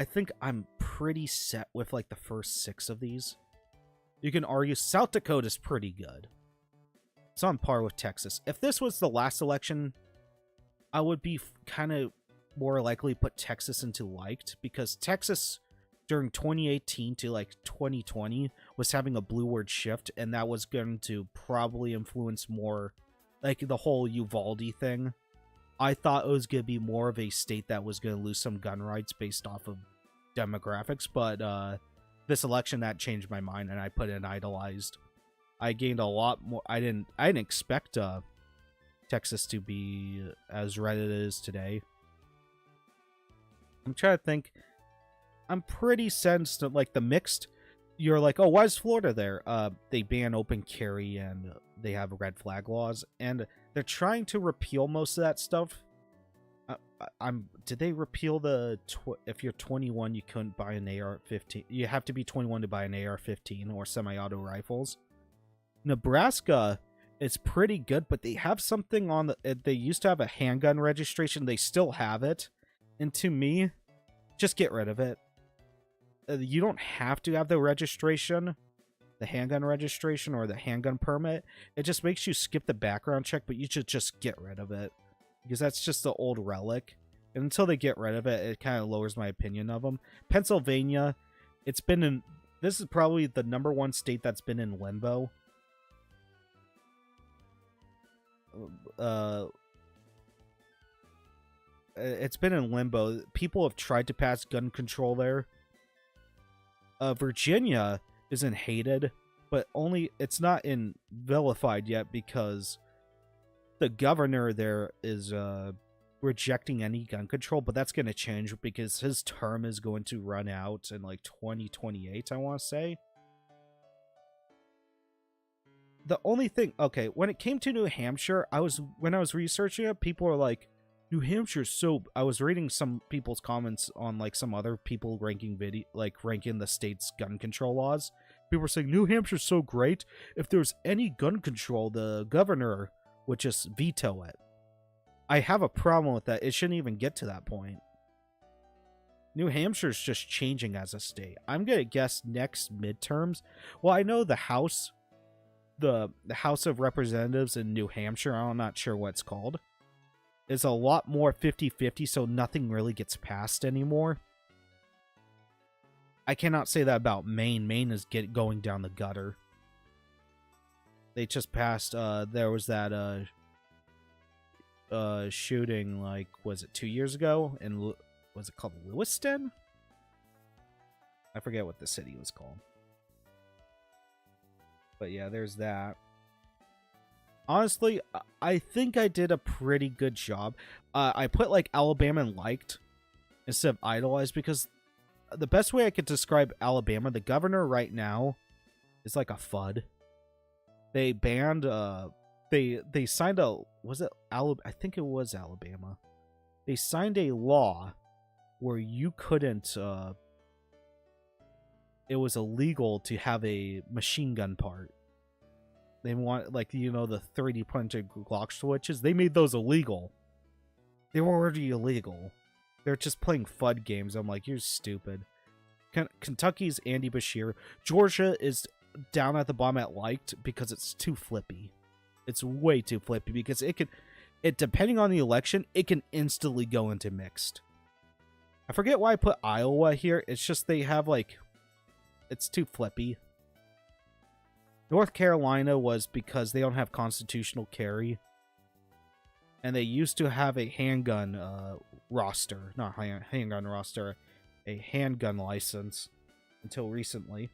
Speaker 1: think I'm pretty set with like the first 6 of these. You can argue South Dakota is pretty good. It's on par with Texas. If this was the last election, I would be kind of more likely put Texas into liked, because Texas during 2018 to like 2020 was having a blueward shift, and that was going to probably influence more like the whole Uvalde thing. I thought it was going to be more of a state that was going to lose some gun rights based off of demographics, but this election that changed my mind, and I put in Idolized. I gained a lot more. I didn't expect Texas to be as red as it is today. I'm trying to think. I'm pretty sensed that like the mixed. You're like, oh, why is Florida there? They ban open carry and they have red flag laws, and they're trying to repeal most of that stuff. Did they repeal the if you're 21 you couldn't buy an AR-15? You have to be 21 to buy an AR-15 or semi-auto rifles. Nebraska is pretty good, but they have something on the. They used to have a handgun registration. They still have it, and to me, just get rid of it. You don't have to have the registration, the handgun registration or the handgun permit. It just makes you skip the background check, but you should just get rid of it, because that's just the old relic. And until they get rid of it, it kind of lowers my opinion of them. Pennsylvania, it's been in. This is probably the number 1 state that's been in limbo. it's been in limbo. People have tried to pass gun control there. Virginia isn't hated, but only it's not in vilified yet because the governor there is rejecting any gun control, but that's going to change because his term is going to run out in like 2028, I want to say. The only thing, okay, when it came to New Hampshire, when I was researching it, people were like, New Hampshire's so... I was reading some people's comments on like some other people ranking the state's gun control laws. People were saying, New Hampshire's so great. If there's any gun control, the governor would just veto it. I have a problem with that. It shouldn't even get to that point. New Hampshire's just changing as a state. I'm going to guess next midterms. Well, I know the House... The House of Representatives in New Hampshire, I'm not sure what it's called, is a lot more 50-50, so nothing really gets passed anymore. I cannot say that about Maine. Maine is going down the gutter. They just passed, there was that shooting, like, was it 2 years ago? And was it called Lewiston? I forget what the city was called. But yeah, there's that. Honestly, I think I did a pretty good job. I put like Alabama and liked instead of idolized because the best way I could describe Alabama, the governor right now is like a FUD. They banned they signed a I think it was Alabama. They signed a law where you couldn't it was illegal to have a machine gun part. They want, like, the 3D printed Glock switches. They made those illegal. They were already illegal. They're just playing FUD games. I'm like, you're stupid. Kentucky's Andy Bashir. Georgia is down at the bottom at liked because it's too flippy. It's way too flippy because depending on the election, it can instantly go into mixed. I forget why I put Iowa here. It's just they have, like... It's too flippy. North Carolina was because they don't have constitutional carry. And they used to have a handgun roster. Not handgun roster. A handgun license. Until recently.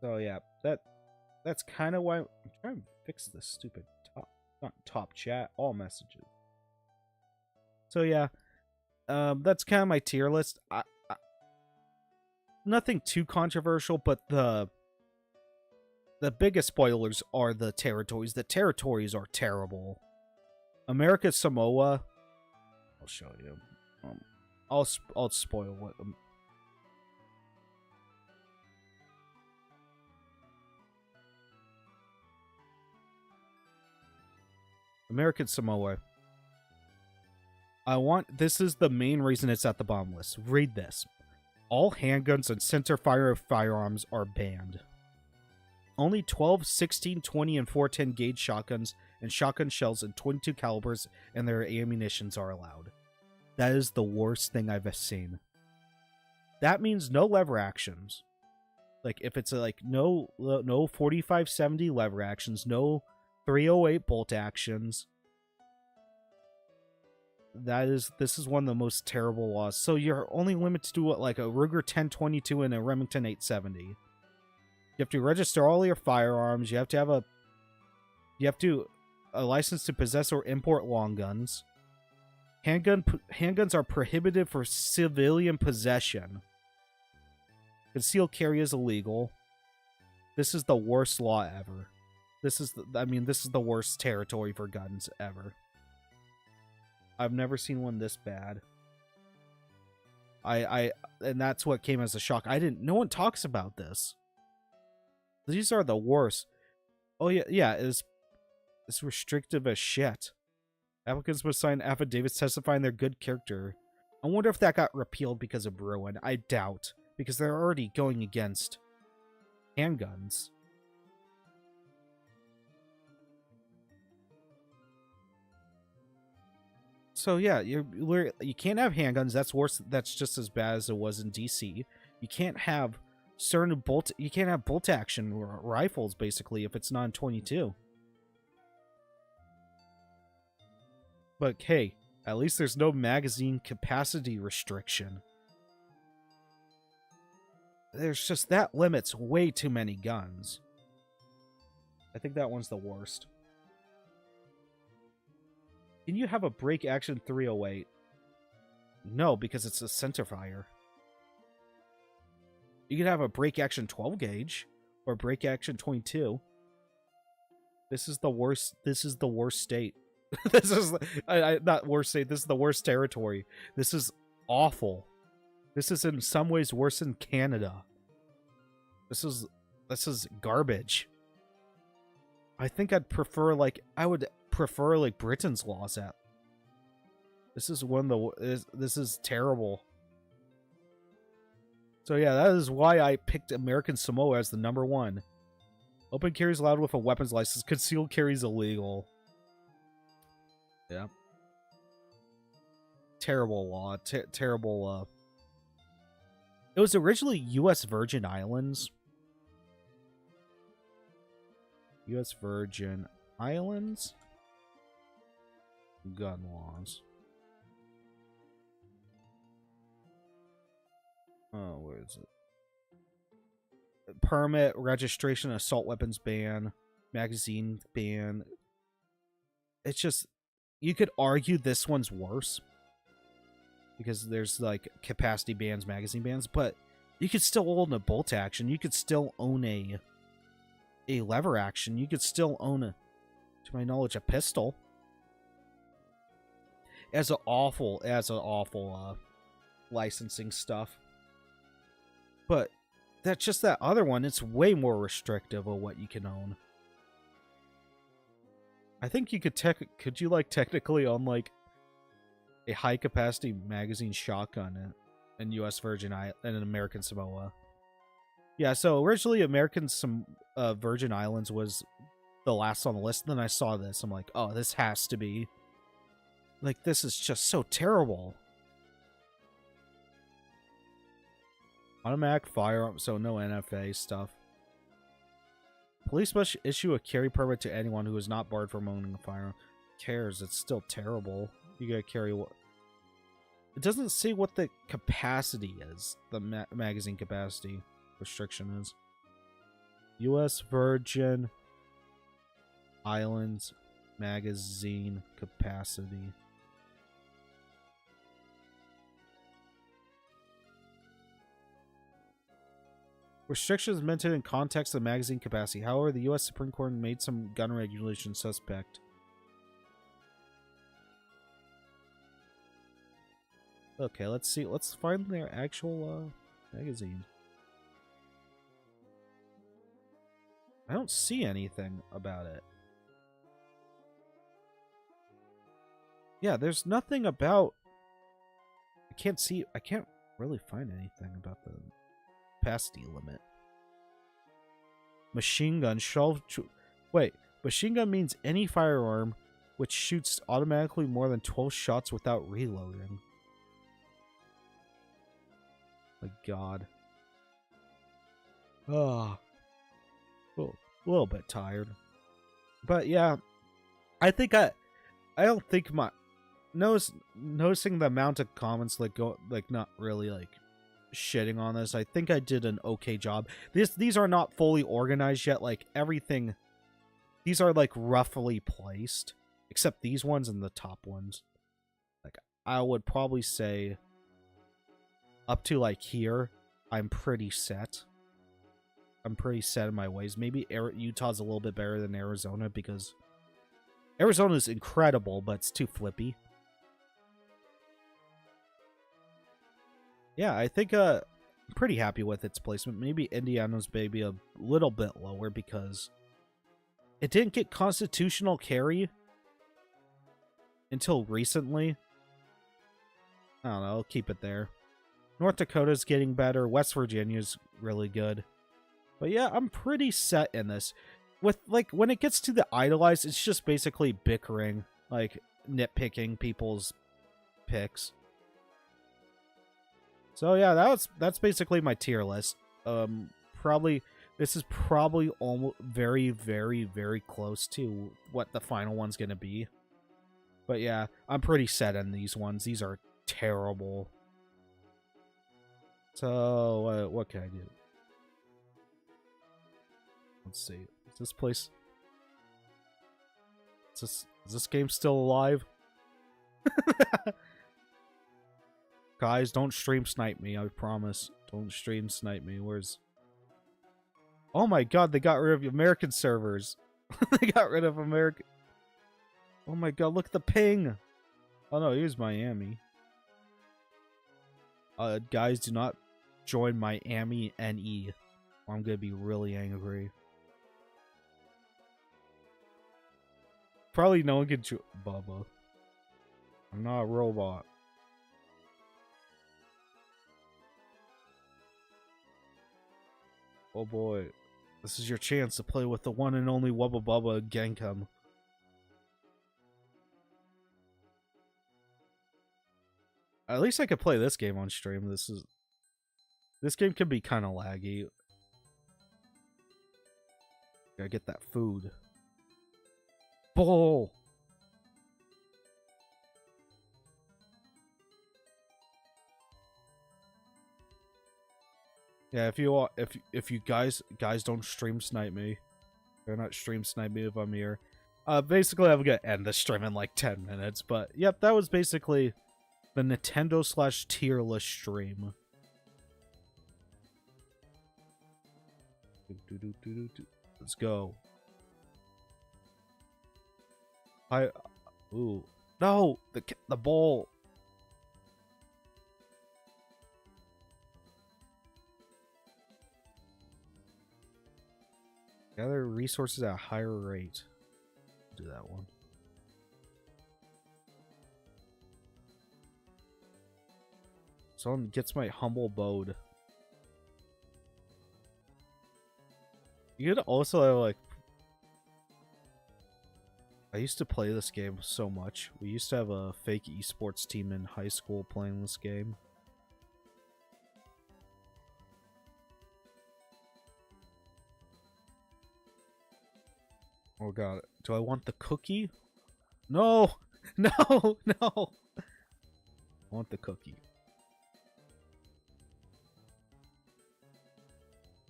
Speaker 1: So yeah, that's kind of why... I'm trying to fix this stupid top chat. All messages. So yeah, that's kind of my tier list. Nothing too controversial, but the biggest spoilers are the territories. The territories are terrible. America Samoa. I'll show you. I'll spoil what. American Samoa. This is the main reason it's at the bottom list. Read this. All handguns and centerfire firearms are banned. Only 12, 16, 20, and 410 gauge shotguns and shotgun shells in 22 calibers and their ammunitions are allowed. That is the worst thing I've seen. That means no lever actions. Like, if it's like no 45-70 lever actions, no 308 bolt actions. This is one of the most terrible laws. So you're only limited to like a Ruger 1022 and a Remington 870. You have to register all your firearms. You have to have a license to possess or import long guns. Handguns are prohibited for civilian possession. Concealed carry is illegal. This is the worst law ever. This is the worst territory for guns ever. I've never seen one this bad. And that's what came as a shock. No one talks about this. These are the worst. Oh yeah, it's restrictive as shit. Applicants must sign affidavits testifying their good character. I wonder if that got repealed because of Bruin. I doubt, because they're already going against handguns. So yeah, you can't have handguns. That's worse. That's just as bad as it was in DC. You can't have certain you can't have bolt action rifles basically if it's not 22. But hey, at least there's no magazine capacity restriction. There's just that limits way too many guns. I think that one's the worst. Can you have a break action 308? No, because it's a centerfire. You could have a break action 12 gauge or break action 22. This is the worst. This is the worst state. This is not worst state. This is the worst territory. This is awful. This is in some ways worse than Canada. This is garbage. I think I'd prefer I would prefer Britain's laws at. This is one of the this is terrible. So yeah, that is why I picked American Samoa as the #1. Open carry is allowed with a weapons license. Concealed carry is illegal. Yeah. Terrible law. Terrible. It was originally U.S. Virgin Islands. U.S. Virgin Islands gun laws. Oh, where is it? Permit, registration, assault weapons ban, magazine ban. It's just, you could argue this one's worse because there's capacity bans, magazine bans, but you could still own a bolt action. You could still own a lever action. You could still own to my knowledge, a pistol. As an awful licensing stuff. But that's just that other one. It's way more restrictive of what you can own. I think you could technically own a high capacity magazine shotgun in U.S. Virgin Islands and in American Samoa. Yeah, so originally American Virgin Islands was the last on the list. Then I saw this. I'm like, oh, this has to be. This is just so terrible. Automatic firearm, so no NFA stuff. Police must issue a carry permit to anyone who is not barred from owning a firearm. Who cares? It's still terrible. You gotta carry what? It doesn't say what the capacity is. The magazine capacity restriction is. U.S. Virgin Islands magazine capacity. Restrictions mentioned in context of magazine capacity. However, the U.S. Supreme Court made some gun regulations suspect. Okay, let's see. Let's find their actual magazine. I don't see anything about it. Yeah, there's nothing about... I can't really find anything about the capacity limit. Machine gun, wait, machine gun means any firearm which shoots automatically more than 12 shots without reloading. My god. Oh. A little bit tired. But yeah, I think I don't think my noticing the amount of comments not really shitting on this. I think I did an okay job. These are not fully organized yet. Everything, these are roughly placed, except these ones and the top ones. I would probably say up to here, I'm pretty set. I'm pretty set in my ways. Maybe Utah's a little bit better than Arizona because Arizona's incredible, but it's too flippy. Yeah, I think I'm pretty happy with its placement. Maybe Indiana's maybe a little bit lower because it didn't get constitutional carry until recently. I don't know, I'll keep it there. North Dakota's getting better. West Virginia's really good. But yeah, I'm pretty set in this. With when it gets to the idolized, it's just basically bickering, nitpicking people's picks. So yeah, that's basically my tier list. probably this is probably almost very, very, very close to what the final one's gonna be. But yeah, I'm pretty set on these ones. These are terrible. So, what can I do? Let's see. Is this place... Is this game still alive? Guys, don't stream snipe me, I promise. Don't stream snipe me. Where's... Oh my god, they got rid of American servers. They got rid of American... Oh my god, look at the ping! Oh no, here's Miami. Guys, do not join Miami NE, or I'm gonna be really angry. Probably no one can join... Bubba. I'm not a robot. Oh boy. This is your chance to play with the one and only Wubba Bubba Genkem. At least I could play this game on stream. This game can be kind of laggy. Gotta get that food. Bull! Yeah, if you guys don't stream snipe me, or not stream snipe me if I'm here. Basically I'm gonna end the stream in like 10 minutes, but yep, that was basically the Nintendo / tier list stream. Let's go. Ooh. No! The ball! Gather resources at a higher rate. Do that one. Someone gets my humble abode. You could also have, like... I used to play this game so much. We used to have a fake esports team in high school playing this game. Oh god, do I want the cookie? No! No! No! I want the cookie.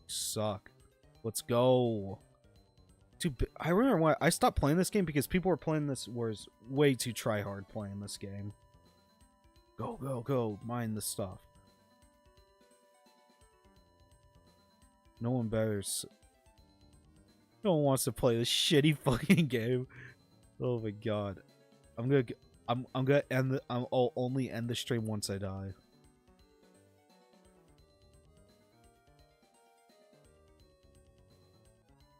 Speaker 1: Suck. Let's go. Dude, I remember when I stopped playing this game because people were playing this was way too try hard playing this game. Go, go, go. Mine the stuff. No one better. No one wants to play this shitty fucking game. Oh my god. I'm gonna end the I'll only end the stream once I die.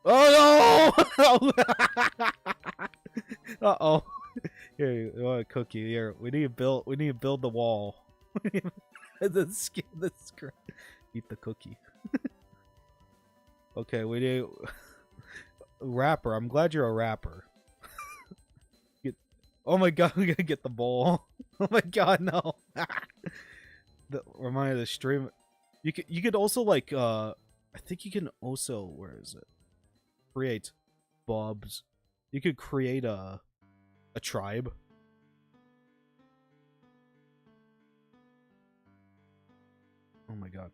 Speaker 1: Oh no! Uh-oh. Here, you want a cookie. Here, we need to build the wall. the screen. Eat the cookie. Okay, we need rapper. I'm glad you're a rapper. Oh my god, we gotta get the bowl. Oh my god, no. Remind me of the stream. You could also like I think you can also, where is it? Create Bobs. You could create a tribe. Oh my god.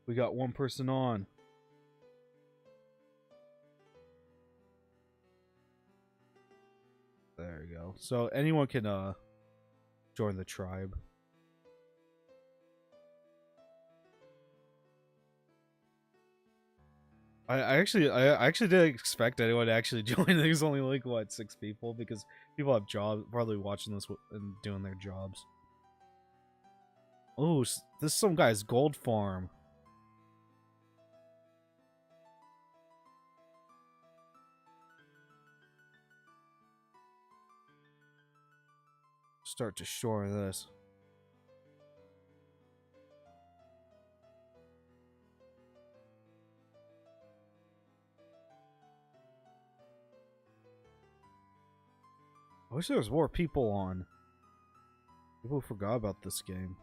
Speaker 1: We got one person on. There you go. So anyone can join the tribe. I actually didn't expect anyone to actually join. There's only like what, 6 people because people have jobs, probably watching this and doing their jobs. Oh, this is some guy's gold farm. Start destroying this. I wish there was more people on. People forgot about this game.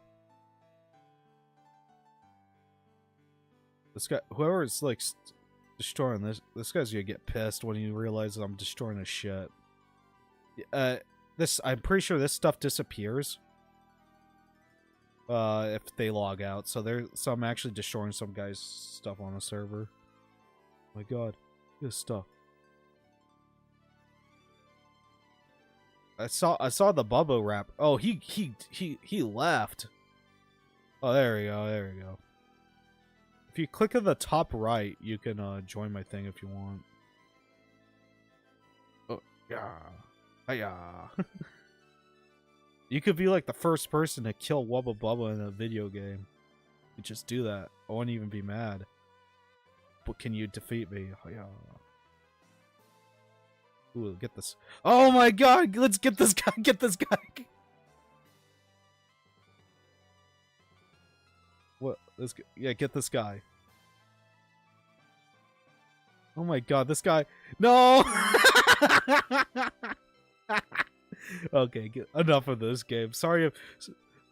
Speaker 1: This guy, whoever is like destroying this guy's gonna get pissed when he realizes I'm destroying his shit. I'm pretty sure this stuff disappears if they log out. So I'm actually destroying some guy's stuff on the server. Oh my god, this stuff. I saw the Bubba rap. Oh, he left. Oh, there we go. There we go. If you click on the top right, you can join my thing if you want. Oh, yeah. Hiya. You could be like the first person to kill Wubba Bubba in a video game. You just do that. I wouldn't even be mad. But can you defeat me? Hiya. Ooh, get this. Oh my god! Let's get this guy! Get this guy! What? Yeah, get this guy. Oh my god, this guy. No! Okay, enough of this game. Sorry.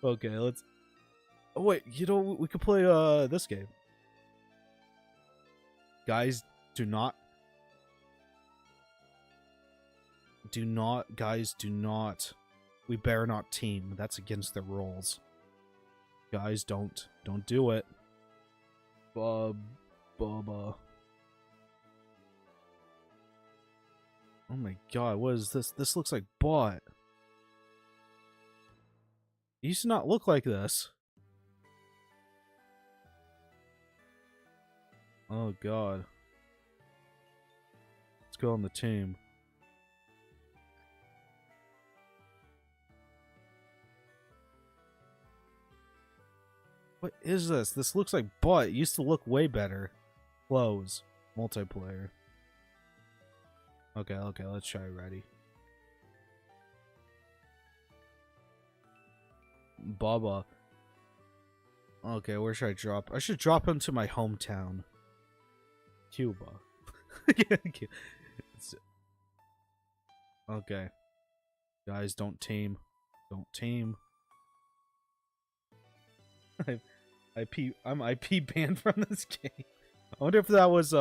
Speaker 1: Okay, let's. Oh wait, you know we could play this game. Guys, do not. Guys, do not. We better not team. That's against the rules. Guys, don't do it. Bubba. Oh my god, what is this? This looks like bot. It used to not look like this. Oh god. Let's go on the team. What is this? This looks like butt. It used to look way better. Close. Multiplayer. Okay, let's try ready. Bubba. Okay, where should I drop? I should drop him to my hometown. Cuba. Okay. Guys, don't team. Don't team. I'm IP banned from this game. I wonder if that was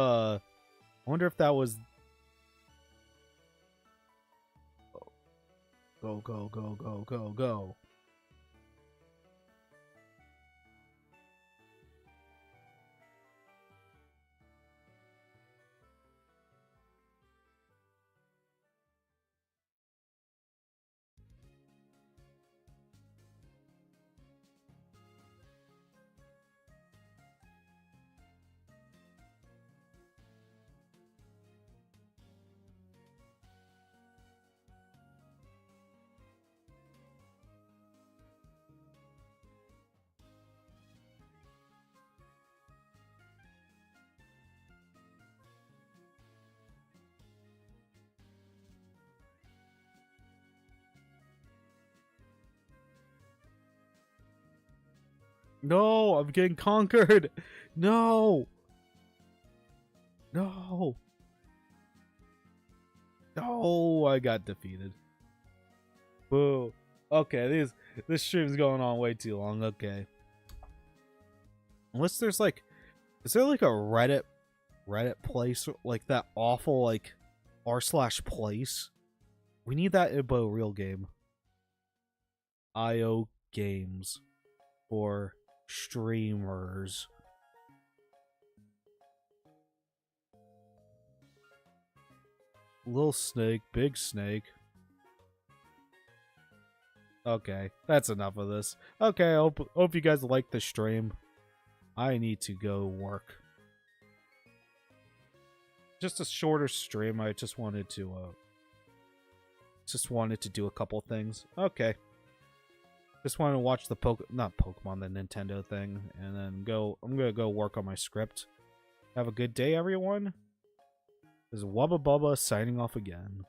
Speaker 1: Go. No, I'm getting conquered. No. No. No, I got defeated. Boo. Okay, this stream's going on way too long. Okay. Unless there's like, is there like a Reddit place like that awful like r/place? We need that in a real game. IO games for streamers. Little snake, big snake. Okay, that's enough of this. Okay, I hope you guys like the stream. I need to go work. Just a shorter stream. I just wanted to do a couple things. Okay. Just wanted to watch the not Pokemon, the Nintendo thing, and then go. I'm gonna go work on my script. Have a good day, everyone. This is Wubba Bubba signing off again.